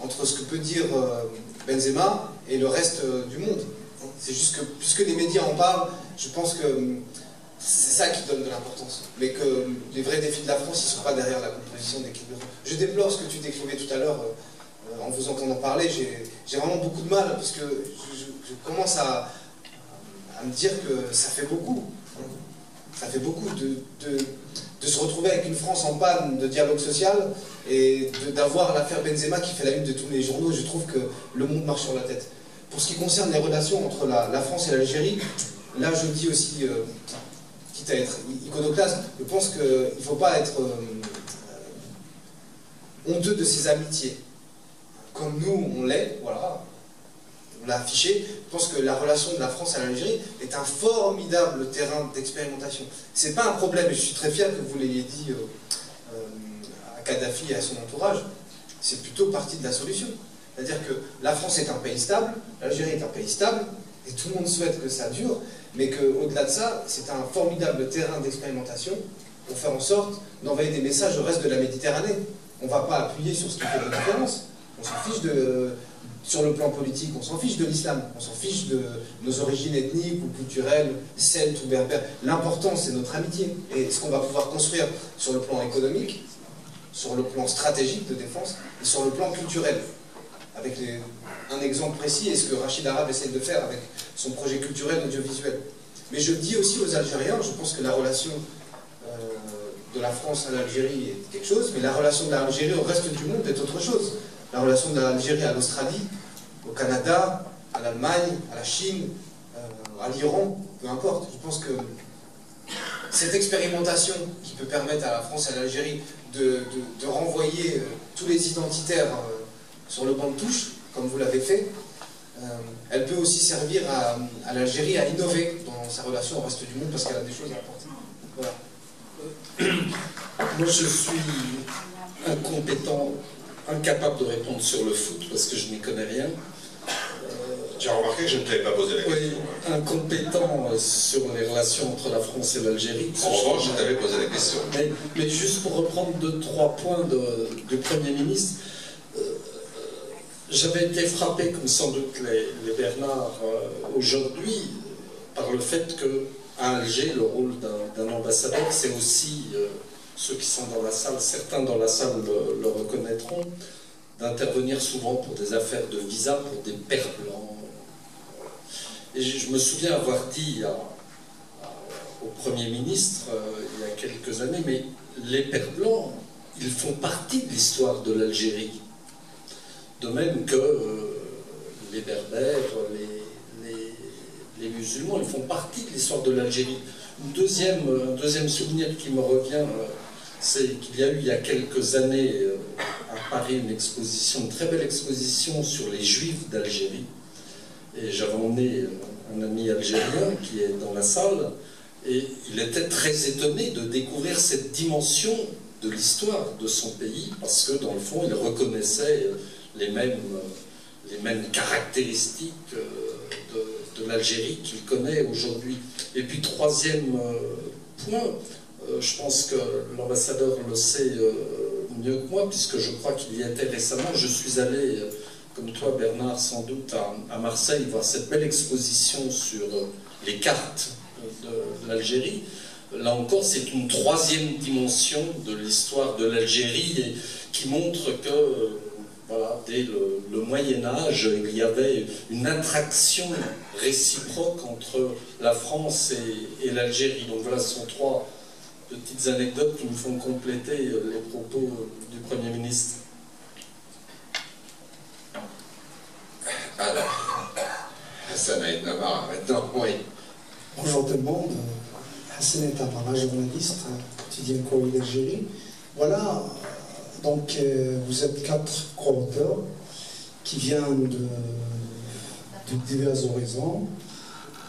entre ce que peut dire Benzema et le reste du monde. C'est juste que, puisque les médias en parlent, je pense que c'est ça qui donne de l'importance. Mais que les vrais défis de la France, ils ne sont pas derrière la composition d'équipe de France. Je déplore ce que tu décrivais tout à l'heure en vous entendant parler. J'ai vraiment beaucoup de mal, parce que je commence à me dire que ça fait beaucoup. Ça fait beaucoup de se retrouver avec une France en panne de dialogue social et d'avoir l'affaire Benzema qui fait la une de tous les journaux. Je trouve que le monde marche sur la tête. Pour ce qui concerne les relations entre la France et l'Algérie, là je dis aussi, quitte à être iconoclaste, je pense qu'il ne faut pas être honteux de ses amitiés. Comme nous, on l'est, voilà. on l'a affiché. Je pense que la relation de la France à l'Algérie est un formidable terrain d'expérimentation. C'est pas un problème, et je suis très fier que vous l'ayez dit à Kadhafi et à son entourage, c'est plutôt partie de la solution. C'est-à-dire que la France est un pays stable, l'Algérie est un pays stable, et tout le monde souhaite que ça dure, mais qu'au-delà de ça, c'est un formidable terrain d'expérimentation pour faire en sorte d'envoyer des messages au reste de la Méditerranée. On ne va pas appuyer sur ce qui fait la différence. On s'en fiche sur le plan politique, on s'en fiche de l'islam, on s'en fiche de nos origines ethniques ou culturelles, celtes ou berbères. L'important, c'est notre amitié. Et ce qu'on va pouvoir construire sur le plan économique, sur le plan stratégique de défense, et sur le plan culturel. Avec un exemple précis, et ce que Rachid Arabe essaie de faire avec son projet culturel audiovisuel. Mais je dis aussi aux Algériens, je pense que la relation de la France à l'Algérie est quelque chose, mais la relation de l'Algérie au reste du monde est autre chose. La relation de l'Algérie à l'Australie, au Canada, à l'Allemagne, à la Chine, à l'Iran, peu importe. Je pense que cette expérimentation qui peut permettre à la France et à l'Algérie de renvoyer tous les identitaires sur le banc de touche, comme vous l'avez fait, elle peut aussi servir à l'Algérie à innover dans sa relation au reste du monde parce qu'elle a des choses à apporter. Voilà.
Moi, je suis incompétent, incapable de répondre sur le foot parce que je n'y connais rien.
Tu as remarqué que je ne t'avais pas posé la question.
Oui, incompétent sur les relations entre la France et l'Algérie.
En revanche, je t'avais posé la question.
Mais juste pour reprendre 2-3 points du Premier ministre, j'avais été frappé, comme sans doute les Bernard aujourd'hui, par le fait qu'à Alger, le rôle d'un ambassadeur, c'est aussi, ceux qui sont dans la salle, certains dans la salle le reconnaîtront, d'intervenir souvent pour des affaires de visa, pour des pères blancs. Et je me souviens avoir dit au Premier ministre, il y a quelques années, mais les pères blancs, ils font partie de l'histoire de l'Algérie. De même que les berbères, les musulmans, ils font partie de l'histoire de l'Algérie. Un deuxième souvenir qui me revient, c'est qu'il y a eu il y a quelques années à Paris une très belle exposition sur les Juifs d'Algérie. Et j'avais emmené un ami algérien qui est dans la salle, et il était très étonné de découvrir cette dimension de l'histoire de son pays, parce que dans le fond, il reconnaissait les mêmes caractéristiques de l'Algérie qu'il connaît aujourd'hui. Et puis troisième point, je pense que l'ambassadeur le sait mieux que moi, puisque je crois qu'il y était récemment. Je suis allé, comme toi Bernard sans doute, à Marseille voir cette belle exposition sur les cartes de l'Algérie. Là encore, c'est une troisième dimension de l'histoire de l'Algérie et qui montre que voilà, dès le Moyen-Âge, il y avait une attraction réciproque entre la France et l'Algérie. Donc voilà, ce sont 3 petites anecdotes qui me font compléter les propos du Premier ministre.
Alors, Hassan Aïd Namara, maintenant, oui.
Bonjour tout le monde, Hassan Aïd Namara, journaliste, quotidien Courrier d'Algérie. Voilà. Donc, vous êtes 4 co-auteurs qui viennent de divers horizons,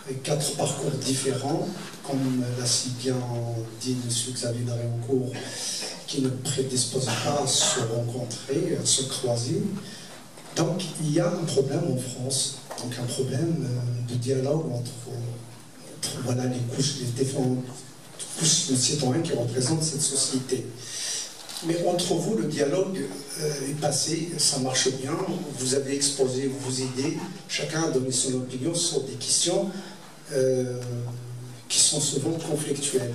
et 4 parcours différents, comme l'a si bien dit M. Xavier Daréancourt, qui ne prédispose pas à se rencontrer, à se croiser. Donc, il y a un problème en France, donc un problème de dialogue entre voilà, les différentes couches de citoyens qui représentent cette société. Mais entre vous, le dialogue est passé, ça marche bien, vous avez exposé vos idées, chacun a donné son opinion sur des questions qui sont souvent conflictuelles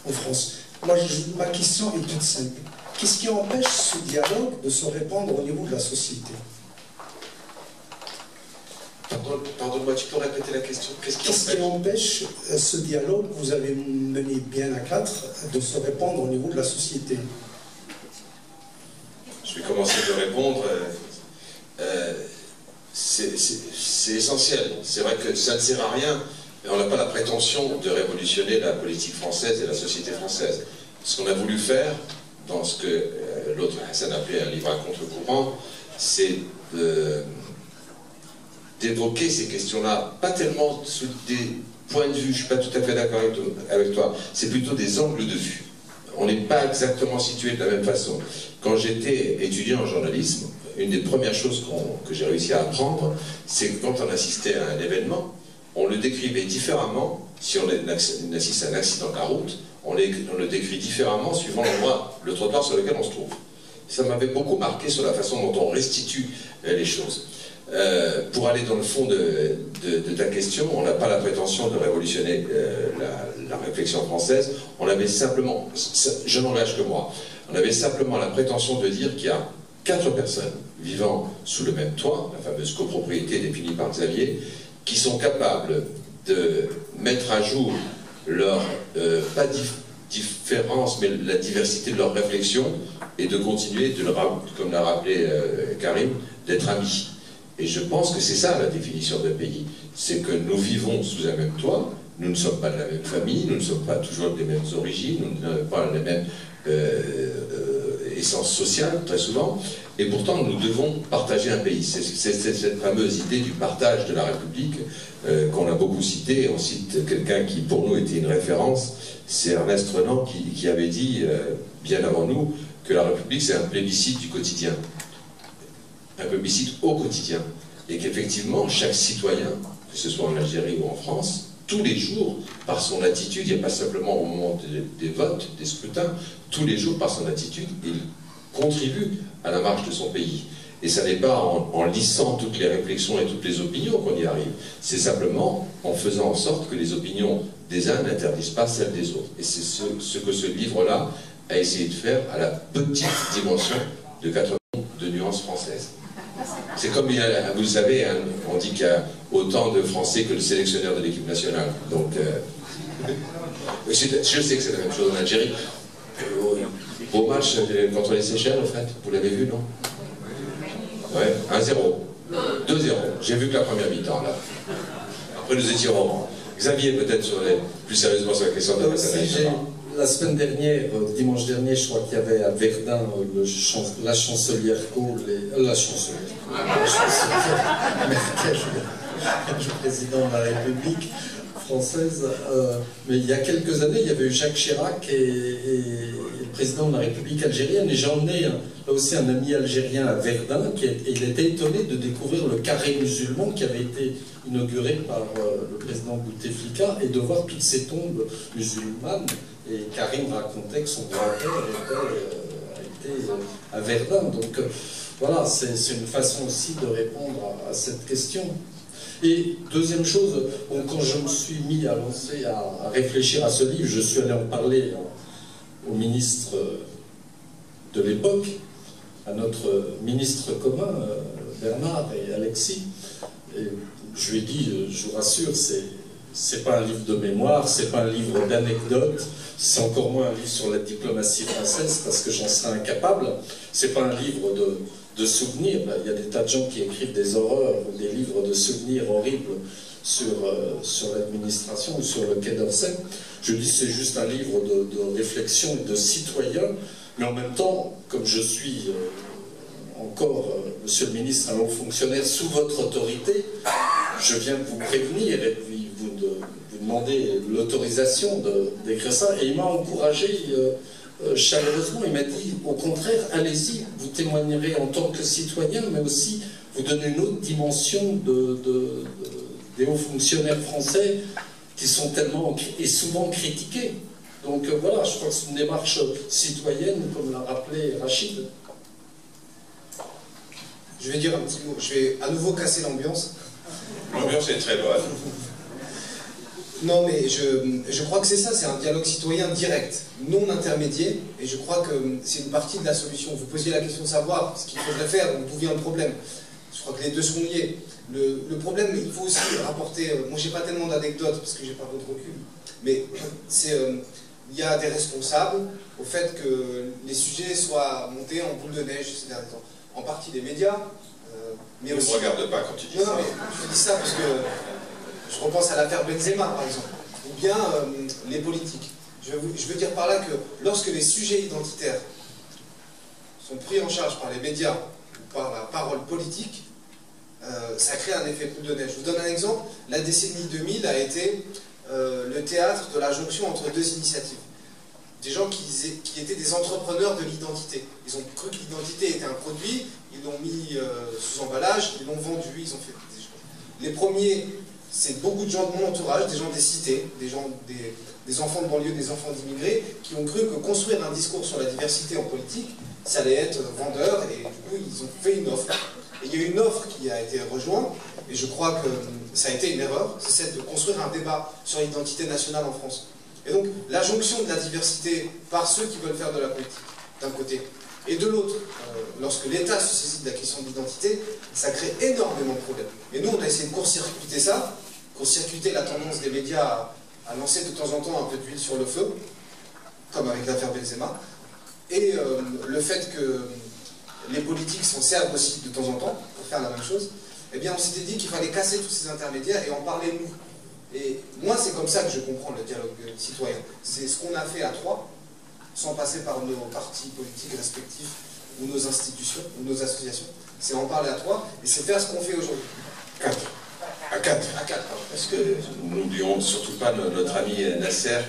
en France. Moi, ma question est toute simple. Qu'est-ce qui empêche ce dialogue de se répandre au niveau de la société?
Pardonne-moi, tu peux répéter la question?
Qu'est-ce qui empêche ce dialogue que vous avez mené bien à 4 de se répandre au niveau de la société?
Je vais commencer de répondre. C'est essentiel. C'est vrai que ça ne sert à rien, mais on n'a pas la prétention de révolutionner la politique française et la société française. Ce qu'on a voulu faire, dans ce que l'autre Hassan appelait un livre à contre-courant, c'est
d'évoquer ces questions-là, pas tellement sous des points de vue, je ne suis pas tout à fait d'accord avec toi, c'est plutôt des angles de vue. On n'est pas exactement situés de la même façon. Quand j'étais étudiant en journalisme, une des premières choses que j'ai réussi à apprendre, c'est que quand on assistait à un événement, on le décrivait différemment. Si on assiste à un accident de la route, on le décrit différemment suivant l'endroit, le trottoir sur lequel on se trouve. Ça m'avait beaucoup marqué sur la façon dont on restitue les choses. Pour aller dans le fond de ta question, on n'a pas la prétention de révolutionner la réflexion française. On avait simplement, je n'engage que moi, on avait simplement la prétention de dire qu'il y a 4 personnes vivant sous le même toit, la fameuse copropriété définie par Xavier, qui sont capables de mettre à jour leur, pas différence, mais la diversité de leurs réflexions et de continuer, comme l'a rappelé Karim, d'être amis. Et je pense que c'est ça la définition d'un pays, c'est que nous vivons sous un même toit, nous ne sommes pas de la même famille, nous ne sommes pas toujours des mêmes origines, nous n'avons pas les mêmes essences sociales, très souvent, et pourtant nous devons partager un pays. C'est cette fameuse idée du partage de la République qu'on a beaucoup citée. On cite quelqu'un qui pour nous était une référence, c'est Ernest Renan qui avait dit, bien avant nous, que la République c'est un plébiscite du quotidien. Un plébiscite au quotidien, et qu'effectivement chaque citoyen, que ce soit en Algérie ou en France, tous les jours, par son attitude, il n'y a pas simplement au moment des votes, des scrutins, tous les jours par son attitude, il contribue à la marche de son pays. Et ça n'est pas en lissant toutes les réflexions et toutes les opinions qu'on y arrive, c'est simplement en faisant en sorte que les opinions des uns n'interdisent pas celles des autres. Et c'est ce que ce livre-là a essayé de faire à la petite dimension de 80 de nuances françaises. C'est comme, vous le savez, hein, on dit qu'il y a autant de Français que le sélectionneur de l'équipe nationale. Donc, je sais que c'est la même chose en Algérie. Beau match contre les Seychelles, en fait. Vous l'avez vu, non? Ouais, 1-0. 2-0. J'ai vu que la première mi-temps, là. Après, nous étions... Xavier, peut-être, plus sérieusement sur la question de la nationalité.
La semaine dernière, dimanche dernier, je crois qu'il y avait à Verdun la chancelière Kohl, Merkel, le président de la République française. Mais il y a quelques années, il y avait eu Jacques Chirac et le président de la République algérienne. Et j'ai emmené là aussi un ami algérien à Verdun, et il était étonné de découvrir le carré musulman qui avait été inauguré par le président Bouteflika et de voir toutes ces tombes musulmanes. Et Karim racontait que son grand-père était à Verdun. Donc voilà, c'est une façon aussi de répondre à cette question. Et deuxième chose, bon, quand je me suis mis à lancer, à réfléchir à ce livre, je suis allé en parler au ministre de l'époque, à notre ministre commun, Bernard et Alexis. Et je lui ai dit, je vous rassure, c'est pas un livre de mémoire, c'est pas un livre d'anecdotes, c'est encore moins un livre sur la diplomatie française, parce que j'en serais incapable. C'est pas un livre de souvenirs. Il y a des tas de gens qui écrivent des horreurs ou des livres de souvenirs horribles sur l'administration ou sur le Quai d'Orsay. Je dis c'est juste un livre de réflexion de citoyen, mais en même temps, comme je suis encore, monsieur le ministre, un haut fonctionnaire sous votre autorité, je viens de vous prévenir et puis vous demander l'autorisation d'écrire ça. Et il m'a encouragé chaleureusement. Il m'a dit, au contraire, allez-y, vous témoignerez en tant que citoyen, mais aussi vous donnez une autre dimension des hauts fonctionnaires français qui sont tellement et souvent critiqués. Donc voilà, je crois que c'est une démarche citoyenne, comme l'a rappelé Rachid.
Je vais dire un petit mot, je vais à nouveau casser l'ambiance.
L'ambiance est très bonne.
Non, mais je crois que c'est ça, c'est un dialogue citoyen direct, non intermédiaire, et je crois que c'est une partie de la solution. Vous posiez la question de savoir ce qu'il faudrait faire, d'où vient le problème. Je crois que les deux seront liés. Le problème, il faut aussi rapporter, moi j'ai pas tellement d'anecdotes parce que j'ai pas beaucoup de recul, mais c'est il y a des responsables au fait que les sujets soient montés en boule de neige ces derniers temps. En partie les médias, mais aussi...
Ne me regarde pas quand tu dis
non,
ça.
Non, mais je dis ça parce que je repense à l'affaire Benzema, par exemple, ou bien les politiques. Je veux dire par là que lorsque les sujets identitaires sont pris en charge par les médias ou par la parole politique, ça crée un effet boule de neige. Je vous donne un exemple. La décennie 2000 a été le théâtre de la jonction entre deux initiatives. Des gens qui étaient des entrepreneurs de l'identité. Ils ont cru que l'identité était un produit, ils l'ont mis sous emballage, ils l'ont vendu, ils ont fait des choses. Les premiers, c'est beaucoup de gens de mon entourage, des gens des cités, des enfants de banlieue, des enfants d'immigrés, qui ont cru que construire un discours sur la diversité en politique, ça allait être vendeur, et du coup, ils ont fait une offre. Et il y a eu une offre qui a été rejointe, et je crois que ça a été une erreur, c'est celle de construire un débat sur l'identité nationale en France. Et donc, la jonction de la diversité par ceux qui veulent faire de la politique, d'un côté, et de l'autre, lorsque l'État se saisit de la question de l'identité, ça crée énormément de problèmes. Et nous, on a essayé de court-circuiter ça, court-circuiter la tendance des médias à lancer de temps en temps un peu d'huile sur le feu, comme avec l'affaire Benzema, et le fait que les politiques s'en servent aussi de temps en temps pour faire la même chose, eh bien on s'était dit qu'il fallait casser tous ces intermédiaires et en parler nous. Et moi c'est comme ça que je comprends le dialogue citoyen. C'est ce qu'on a fait à trois, sans passer par nos partis politiques respectifs ou nos institutions ou nos associations. C'est en parler à trois et c'est faire ce qu'on fait aujourd'hui.
À quatre.
Parce que n'oublions surtout pas notre ami Nasser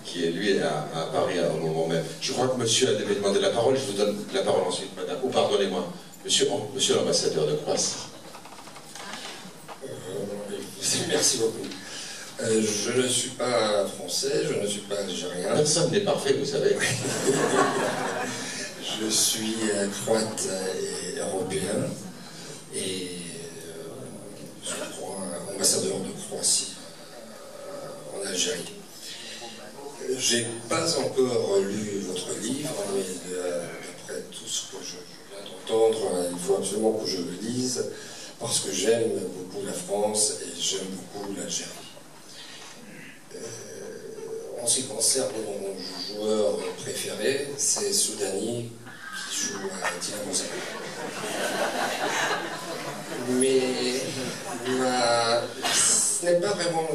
qui est lui à Paris au moment même. Je crois que monsieur a demandé la parole, je vous donne la parole ensuite, madame. Oh, pardonnez-moi, monsieur l'ambassadeur de Croatie.
Merci beaucoup. Je ne suis pas français, je ne suis pas algérien.
Personne n'est parfait, vous savez.
Je suis croate et européen et je crois ambassadeur de Croatie en Algérie. J'ai pas encore lu votre livre, mais d'après tout ce que je viens d'entendre, il faut absolument que je le lise parce que j'aime beaucoup la France et j'aime beaucoup l'Algérie. En ce qui concerne mon joueur préféré, c'est Soudani qui joue à Dynamo Zagreb. Mais ce n'est pas vraiment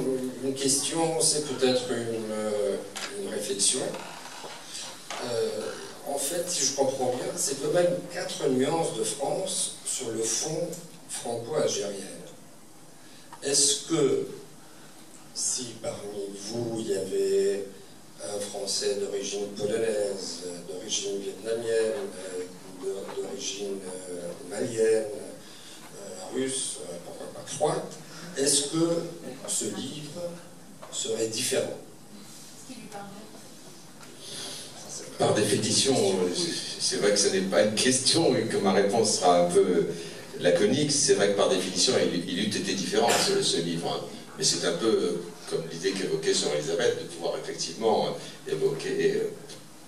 une question, c'est peut-être une réflexion. En fait, si je comprends bien, c'est quand même 4 nuances de France sur le fond franco-algérien. Est-ce que si parmi vous il y avait un Français d'origine polonaise, d'origine vietnamienne, d'origine malienne, russe, pourquoi pas croate, est-ce que ce livre serait différent?
Par définition, c'est vrai que ce n'est pas une question et que ma réponse sera un peu laconique. C'est vrai que par définition, il eût été différent ce livre. Mais c'est un peu comme l'idée qu'évoquait Sœur Elisabeth, de pouvoir effectivement évoquer,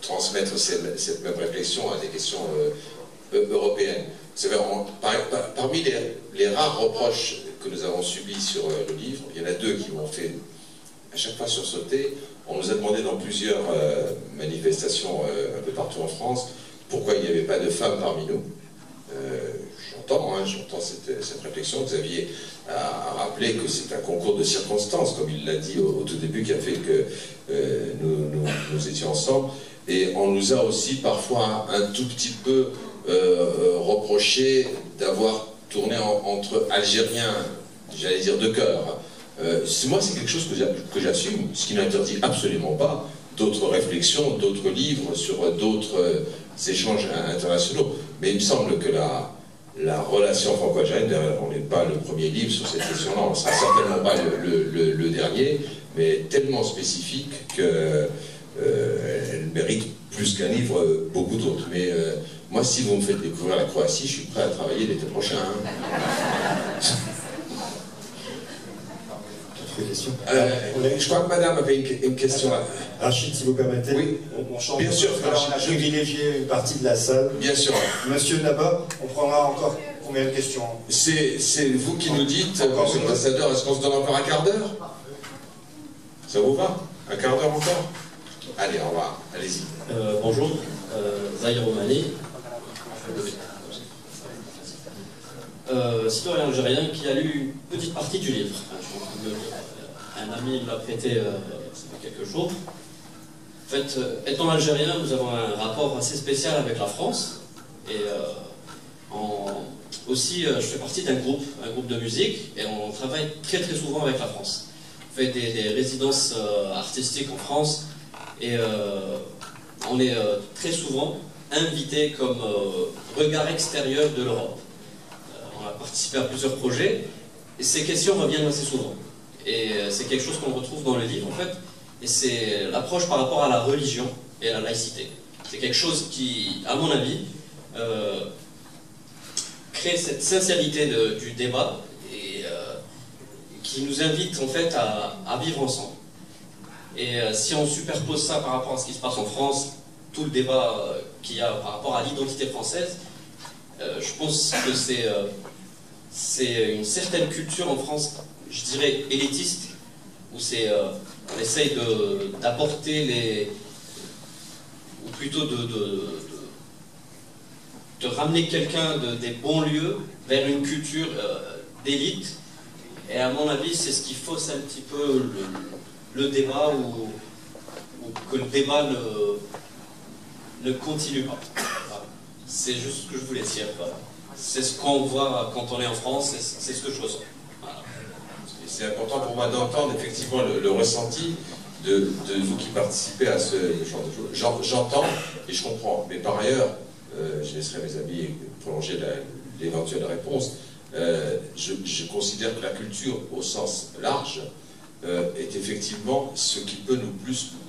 transmettre cette même réflexion à des questions européennes. Vous savez, parmi les rares reproches que nous avons subis sur le livre, il y en a 2 qui m'ont fait à chaque fois sursauter. On nous a demandé dans plusieurs manifestations un peu partout en France pourquoi il n'y avait pas de femmes parmi nous. J'entends cette réflexion. Xavier a rappelé que c'est un concours de circonstances, comme il l'a dit au tout début, qui a fait que nous étions ensemble. Et on nous a aussi parfois un tout petit peu reproché d'avoir tourné entre Algériens, j'allais dire de cœur. Moi, c'est quelque chose que j'assume, ce qui n'interdit absolument pas d'autres réflexions, d'autres livres sur d'autres échanges internationaux. Mais il me semble que la relation franco-algérienne, on n'est pas le premier livre sur cette question-là, on ne sera certainement pas le dernier, mais tellement spécifique qu'elle mérite plus qu'un livre beaucoup d'autres. Mais moi, si vous me faites découvrir la Croatie, je suis prêt à travailler l'été prochain. Je crois que madame avait une question.
Rachid, si vous permettez,
oui.
On change.
Bien sûr.
Alors, on a privilégié une partie de la salle.
Bien sûr.
Monsieur là-bas, on prendra encore combien de questions?
C'est vous qui nous dites, monsieur l'ambassadeur, est-ce qu'on se donne encore un quart d'heure? Ça vous va? Un quart d'heure encore? Allez, au revoir. Allez-y.
Bonjour, Zahir Romani. Citoyen algérien qui a lu une petite partie du livre. Un ami me l'a prêté ça fait quelques jours. En fait, étant algérien, nous avons un rapport assez spécial avec la France. Et aussi, je fais partie d'un groupe de musique, et on travaille très souvent avec la France. On fait des résidences artistiques en France, et on est très souvent invité comme regard extérieur de l'Europe. On a participé à plusieurs projets, et ces questions reviennent assez souvent. Et c'est quelque chose qu'on retrouve dans le livre, en fait, et c'est l'approche par rapport à la religion et à la laïcité. C'est quelque chose qui, à mon avis, crée cette sincérité du débat et qui nous invite en fait à vivre ensemble. Et si on superpose ça par rapport à ce qui se passe en France, tout le débat qu'il y a par rapport à l'identité française, je pense que c'est une certaine culture en France, je dirais élitiste, où on essaye d'apporter ou plutôt de ramener quelqu'un des bons lieux vers une culture d'élite. Et à mon avis, c'est ce qui fausse un petit peu le débat ou que le débat ne continue pas. Voilà. C'est juste ce que je voulais dire. Voilà. C'est ce qu'on voit quand on est en France, c'est ce que je ressens. Voilà.
C'est important pour moi d'entendre effectivement le ressenti de vous qui participez à ce genre de choses. J'entends et je comprends, mais par ailleurs, je laisserai mes amis prolonger l'éventuelle réponse. Je considère que la culture, au sens large, est effectivement ce qui peut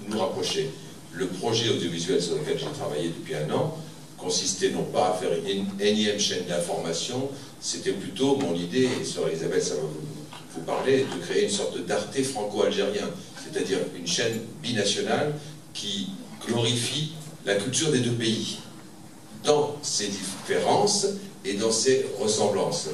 nous rapprocher. Le projet audiovisuel sur lequel j'ai travaillé depuis 1 an consistait non pas à faire une énième chaîne d'information, c'était plutôt mon idée, et Sœur Elisabeth, ça va vous parler, de créer une sorte d'Arte franco-algérien, c'est-à-dire une chaîne binationale qui glorifie la culture des 2 pays, dans ses différences et dans ses ressemblances.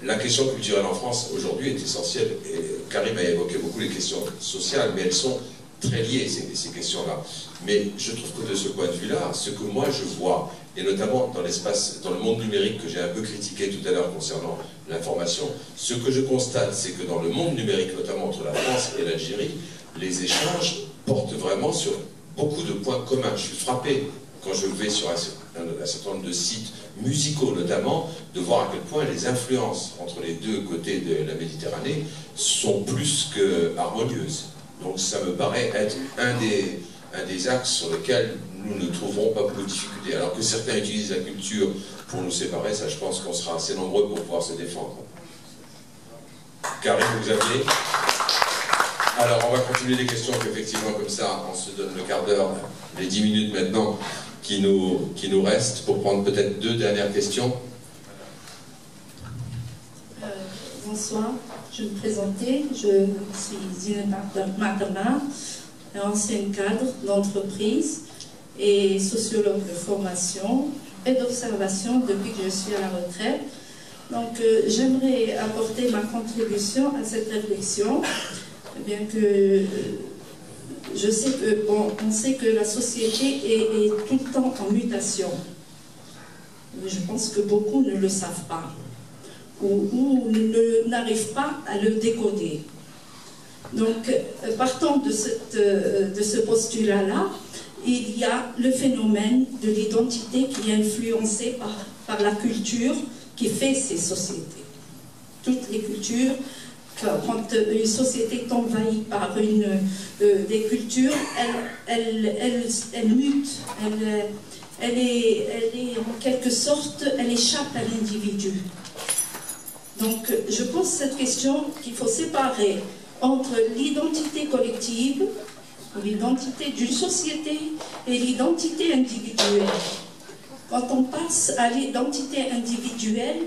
La question culturelle en France aujourd'hui est essentielle, et Karim a évoqué beaucoup les questions sociales, mais elles sont très liées, ces questions-là. Mais je trouve que de ce point de vue-là, ce que moi je vois, et notamment dans le monde numérique que j'ai un peu critiqué tout à l'heure concernant l'information, ce que je constate, c'est que dans le monde numérique, notamment entre la France et l'Algérie, les échanges portent vraiment sur beaucoup de points communs. Je suis frappé, quand je vais sur un certain nombre de sites musicaux notamment, de voir à quel point les influences entre les 2 côtés de la Méditerranée sont plus que harmonieuses. Donc ça me paraît être un des axes sur lesquels nous ne trouverons pas beaucoup de difficultés. Alors que certains utilisent la culture pour nous séparer, ça je pense qu'on sera assez nombreux pour pouvoir se défendre. Karim, vous aviez... Alors on va continuer les questions, effectivement comme ça on se donne le quart d'heure, les 10 minutes maintenant qui nous restent pour prendre peut-être 2 dernières questions.
Bonsoir, je vais me présenter, je suis Zineb Materna, ancienne cadre d'entreprise et sociologue de formation et d'observation depuis que je suis à la retraite. Donc j'aimerais apporter ma contribution à cette réflexion, bien que je sais que, on sait que la société est tout le temps en mutation. Mais je pense que beaucoup ne le savent pas ou n'arrivent pas à le décoder. Donc, partant de ce postulat-là, il y a le phénomène de l'identité qui est influencé par la culture qui fait ces sociétés. Toutes les cultures, quand une société est envahie par des cultures, elle mute, elle est en quelque sorte, elle échappe à l'individu. Donc je pose cette question qu'il faut séparer entre l'identité collective, l'identité d'une société et l'identité individuelle. Quand on passe à l'identité individuelle,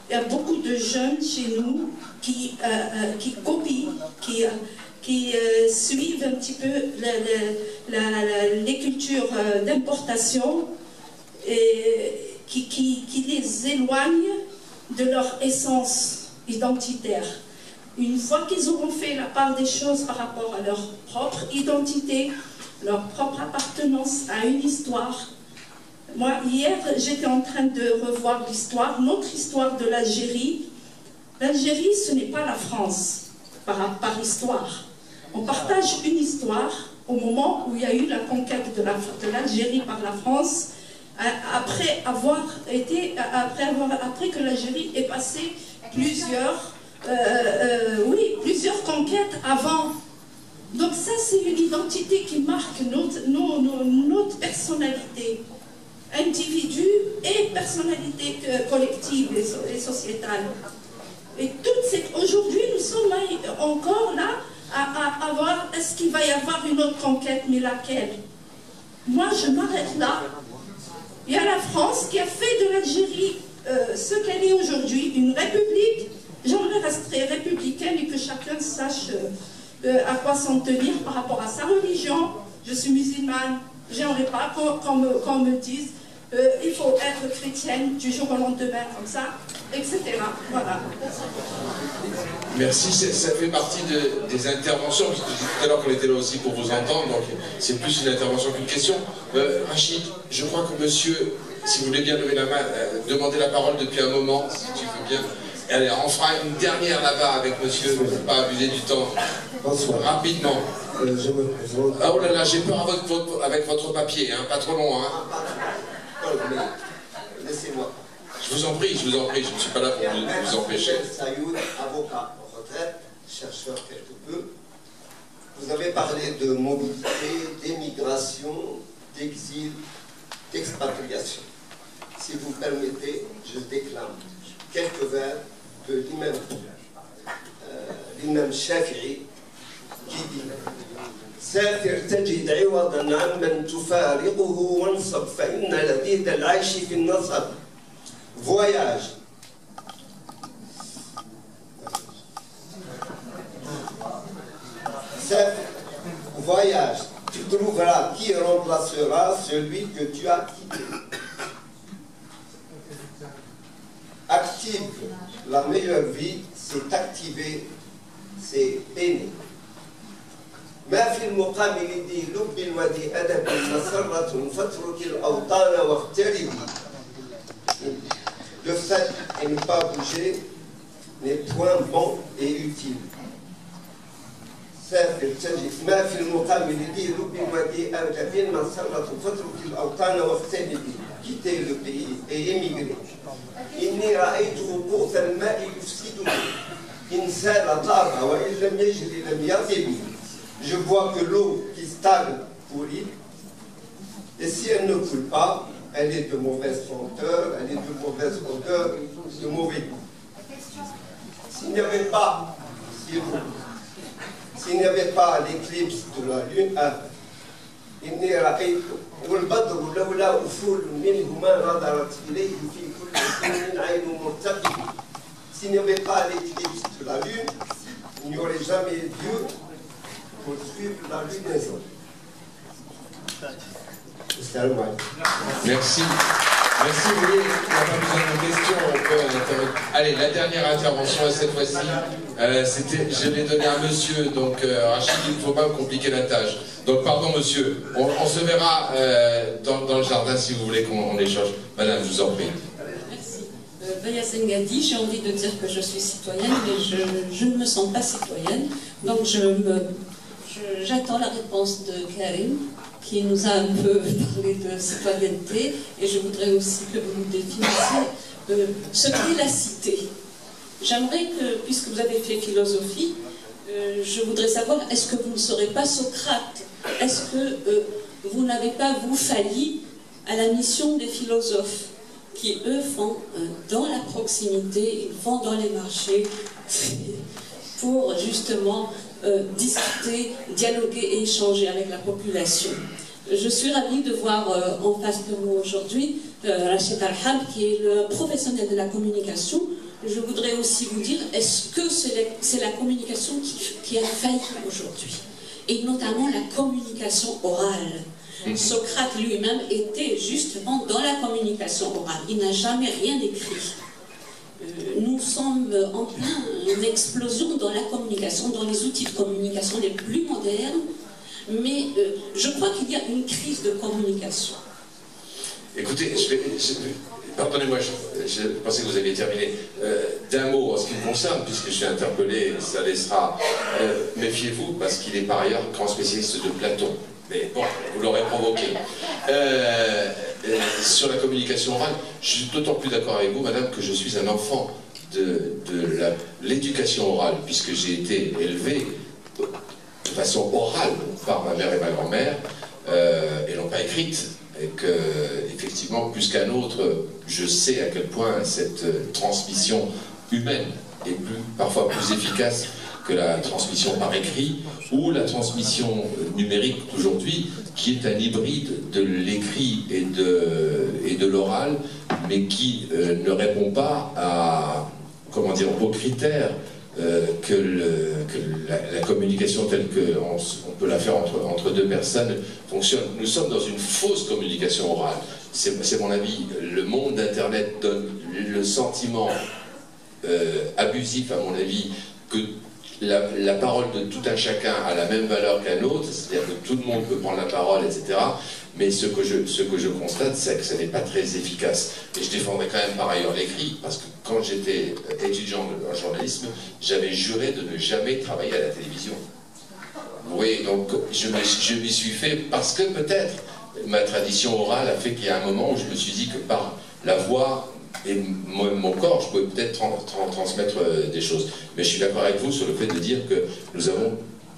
il y a beaucoup de jeunes chez nous qui copient, qui suivent un petit peu les cultures d'importation et qui les éloignent de leur essence identitaire. Une fois qu'ils auront fait la part des choses par rapport à leur propre identité, leur propre appartenance à une histoire. Moi, hier, j'étais en train de revoir l'histoire, notre histoire de l'Algérie. L'Algérie, ce n'est pas la France, par histoire. On partage une histoire au moment où il y a eu la conquête de l'Algérie par la France après que l'Algérie ait passé plusieurs conquêtes avant. Donc ça, c'est une identité qui marque notre personnalité, individu et personnalité collective et sociétale. Et aujourd'hui, nous sommes encore là à voir, est-ce qu'il va y avoir une autre conquête, mais laquelle? Moi, je m'arrête là. Il y a la France qui a fait de l'Algérie ce qu'elle est aujourd'hui, une république. J'aimerais rester républicaine et que chacun sache à quoi s'en tenir par rapport à sa religion. Je suis musulmane, j'aimerais pas qu'on me dise il faut être chrétienne du jour au lendemain, comme ça, etc. Voilà.
Merci, ça fait partie des interventions, parce que je disais tout à l'heure qu'on était là aussi pour vous entendre, donc c'est plus une intervention qu'une question. Rachid, je crois que monsieur, si vous voulez bien lever la main, demandez la parole depuis un moment, si tu veux bien. Allez, on fera une dernière là-bas avec monsieur, ne pas abuser du temps.
Bonsoir.
Rapidement.
Je me présente.
Ah, oh là là, j'ai peur avec votre papier, hein, pas trop long. Hein.
Laissez-moi.
Je vous en prie, je ne suis pas là pour vous empêcher.
Sayoud, avocat en retraite, chercheur quelque peu. Vous avez parlé de mobilité, d'émigration, d'exil, d'expatriation. Si vous permettez, je déclame quelques vers de l'imam Shafi'i qui dit سافر تجد عوضا عمن تفارقه وانصب فإن لذيذ العيش في النصب. Voyage. Voyage. Tu trouveras qui remplacera celui que tu as quitté. Active. La meilleure vie, c'est activer, c'est peiner. ما في المقابل ذي لب وذي أدب مسرة فاترك الأوطان واغتربي. Le fait de ne pas bouger n'est point bon et utile. سافر تجد ما في المقابل ذي لب وذي أدب مسرة فاترك الأوطان واغتربي. Quitter le pays et émigrer. إني رأيت هبوط الماء يفسدني إن سال طاب وإن لم يجري لم يغضب. Je vois que l'eau qui stagne pourrit, et si elle ne coule pas, elle est de mauvaise senteur, elle est de mauvaise odeur, de mauvais goût. S'il n'y avait pas, l'éclipse de la lune, إني رأيت والبدر لولا أفول منه ما نظرت إليه في كل سن عين مرتقب. S'il n'y avait pas l'éclipse de la lune, il n'y aurait jamais Dieu pour suivre la lunaison.
Merci. Merci, vous voyez, on n'a pas besoin de questions, on peut allez, la dernière intervention, cette fois-ci, je l'ai donnée à monsieur, donc Rachid, il ne faut pas me compliquer la tâche. Donc pardon monsieur, on se verra dans le jardin si vous voulez qu'on échange. Madame, je vous en prie.
Merci. Baya Sengadi, j'ai envie de dire que je suis citoyenne, mais je ne me sens pas citoyenne, donc j'attends la réponse de Karim, qui nous a un peu parlé de citoyenneté, et je voudrais aussi que vous nous définissiez ce qu'est la cité. J'aimerais que, puisque vous avez fait philosophie, je voudrais savoir, est-ce que vous ne serez pas Socrate? Est-ce que vous n'avez pas, vous, failli à la mission des philosophes, qui, eux, font dans la proximité, ils vont dans les marchés, pour justement discuter, dialoguer et échanger avec la population. Je suis ravie de voir en face de nous aujourd'hui Rachid Al-Hab, qui est le professionnel de la communication. Je voudrais aussi vous dire, est-ce que c'est la communication qui a failli aujourd'hui? Et notamment la communication orale. Socrate lui-même était justement dans la communication orale. Il n'a jamais rien écrit. Nous sommes en pleine explosion dans la communication, dans les outils de communication les plus modernes, mais je crois qu'il y a une crise de communication.
Écoutez, pardonnez-moi, je pensais que vous aviez terminé. D'un mot en ce qui me concerne, puisque je suis interpellé, ça laissera. Méfiez-vous, parce qu'il est par ailleurs grand spécialiste de Platon. Mais bon, vous l'aurez provoqué. sur la communication orale, je suis d'autant plus d'accord avec vous, madame, que je suis un enfant de l'éducation orale, puisque j'ai été élevé de façon orale par ma mère et ma grand-mère, et non pas écrite. Et que, effectivement, plus qu'un autre, je sais à quel point cette transmission humaine est parfois plus efficace que la transmission par écrit ou la transmission numérique d'aujourd'hui, qui est un hybride de l'écrit et de l'oral, mais qui ne répond pas à, comment dire, aux critères que la communication telle qu'on peut la faire entre deux personnes fonctionne. Nous sommes dans une fausse communication orale. C'est mon avis. Le monde d'Internet donne le sentiment abusif, à mon avis, que la parole de tout un chacun a la même valeur qu'un autre, c'est-à-dire que tout le monde peut prendre la parole, etc. Mais ce que je constate, c'est que ce n'est pas très efficace. Et je défendrai quand même par ailleurs l'écrit, parce que quand j'étais étudiant en journalisme, j'avais juré de ne jamais travailler à la télévision. Oui, donc je m'y suis fait parce que peut-être ma tradition orale a fait qu'il y a un moment où je me suis dit que par la voix et mon corps, je pouvais peut-être transmettre des choses. Mais je suis d'accord avec vous sur le fait de dire que nous avons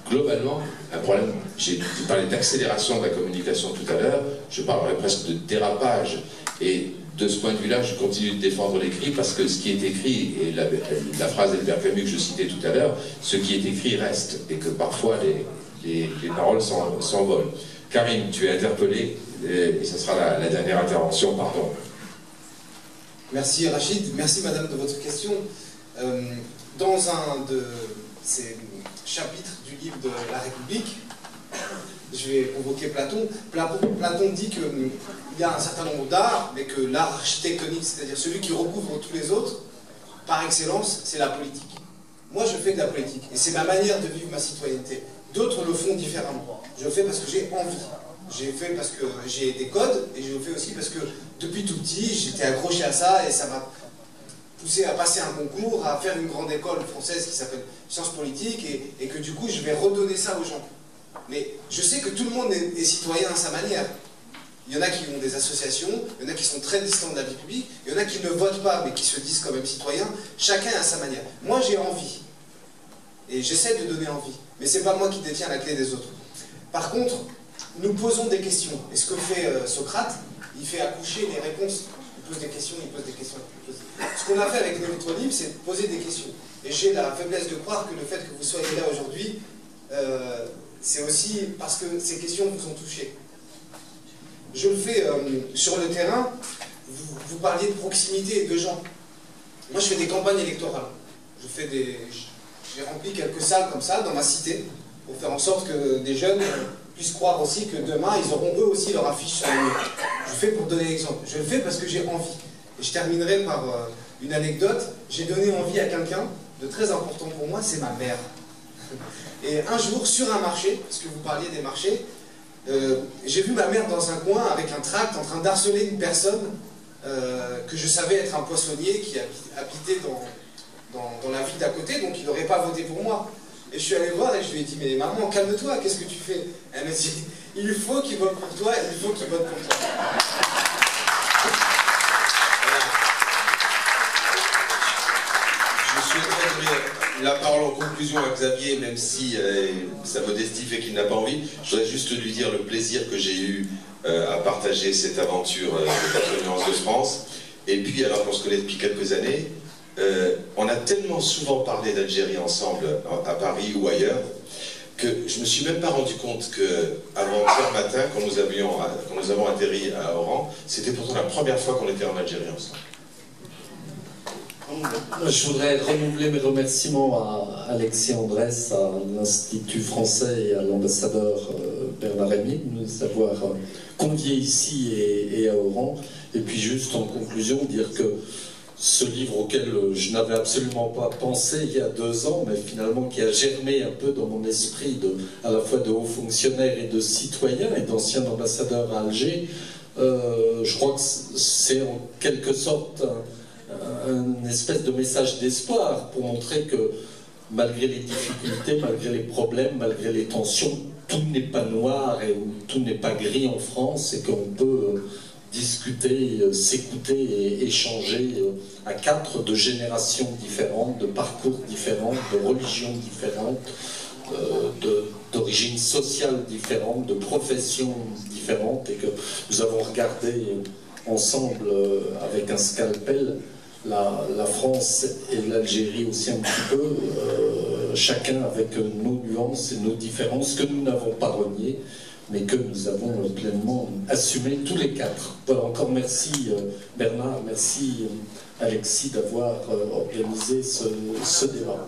globalement un problème. J'ai parlé d'accélération de la communication tout à l'heure, je parlerai presque de dérapage. Et de ce point de vue-là, je continue de défendre l'écrit parce que ce qui est écrit, et la phrase d'Albert Camus que je citais tout à l'heure, ce qui est écrit reste, et que parfois les paroles s'envolent. Karine, tu es interpellée, et ce sera la dernière intervention, pardon.
Merci Rachid, merci madame de votre question. Dans un de ces chapitres du livre de La République, je vais convoquer Platon. Platon dit qu'il y a un certain nombre d'arts, mais que l'art architectonique, c'est-à-dire celui qui recouvre tous les autres, par excellence, c'est la politique. Moi, je fais de la politique, et c'est ma manière de vivre ma citoyenneté. D'autres le font différemment. Je le fais parce que j'ai envie. J'ai fait parce que j'ai des codes, et je le fais aussi parce que depuis tout petit, j'étais accroché à ça, et ça m'a poussé à passer un concours, à faire une grande école française qui s'appelle Sciences Politiques, et que du coup, je vais redonner ça aux gens. Mais je sais que tout le monde est citoyen à sa manière. Il y en a qui ont des associations, il y en a qui sont très distants de la vie publique, il y en a qui ne votent pas, mais qui se disent quand même citoyens. Chacun à sa manière. Moi, j'ai envie. Et j'essaie de donner envie. Mais c'est pas moi qui détiens la clé des autres. Par contre, nous posons des questions. Et ce que fait Socrate, il fait accoucher les réponses. Il pose des questions, il pose des questions. Ce qu'on a fait avec notre livre, c'est de poser des questions. Et j'ai la faiblesse de croire que le fait que vous soyez là aujourd'hui, c'est aussi parce que ces questions vous ont touché. Je le fais sur le terrain. Vous parliez de proximité et de gens. Moi, je fais des campagnes électorales. J'ai rempli quelques salles comme ça dans ma cité pour faire en sorte que des jeunes puissent croire aussi que demain, ils auront eux aussi leur affiche sur les murs. Je le fais pour donner l'exemple. Je le fais parce que j'ai envie. Et je terminerai par une anecdote. J'ai donné envie à quelqu'un de très important pour moi, c'est ma mère. Et un jour, sur un marché, parce que vous parliez des marchés, j'ai vu ma mère dans un coin avec un tract en train d'harceler une personne que je savais être un poissonnier qui habitait dans la ville d'à côté, donc il n'aurait pas voté pour moi. Et je suis allé voir et je lui ai dit, mais maman, calme-toi, qu'est-ce que tu fais? Elle m'a dit, il faut qu'il vote pour toi, il faut qu'il vote pour toi.
Je souhaiterais donner la parole en conclusion à Xavier, même si sa modestie fait qu'il n'a pas envie. Je voudrais juste lui dire le plaisir que j'ai eu à partager cette aventure de 4 nuances de France. Et puis, alors qu'on se connaît depuis quelques années, on a tellement souvent parlé d'Algérie ensemble à Paris ou ailleurs que je ne me suis même pas rendu compte qu'avant-hier matin, quand nous avons atterri à Oran, c'était pourtant la première fois qu'on était en Algérie ensemble.
Je voudrais renouveler mes remerciements à Alexis Andrès, à l'Institut français et à l'ambassadeur Bernard Rémy de nous avoir conviés ici et à Oran. Et puis juste en conclusion, dire que ce livre auquel je n'avais absolument pas pensé il y a 2 ans, mais finalement qui a germé un peu dans mon esprit à la fois de hauts fonctionnaires et de citoyens et d'anciens ambassadeurs à Alger, je crois que c'est en quelque sorte une espèce de message d'espoir pour montrer que malgré les difficultés, malgré les problèmes, malgré les tensions, tout n'est pas noir et tout n'est pas gris en France et qu'on peut discuter, s'écouter et échanger à 4 de générations différentes, de parcours différents, de religions différentes, d'origines sociales différentes, de professions différentes, et que nous avons regardé ensemble avec un scalpel la France et l'Algérie aussi un petit peu, chacun avec nos nuances et nos différences que nous n'avons pas reniées, mais que nous avons pleinement assumé tous les 4. Voilà, encore merci Bernard, merci Alexis d'avoir organisé ce débat.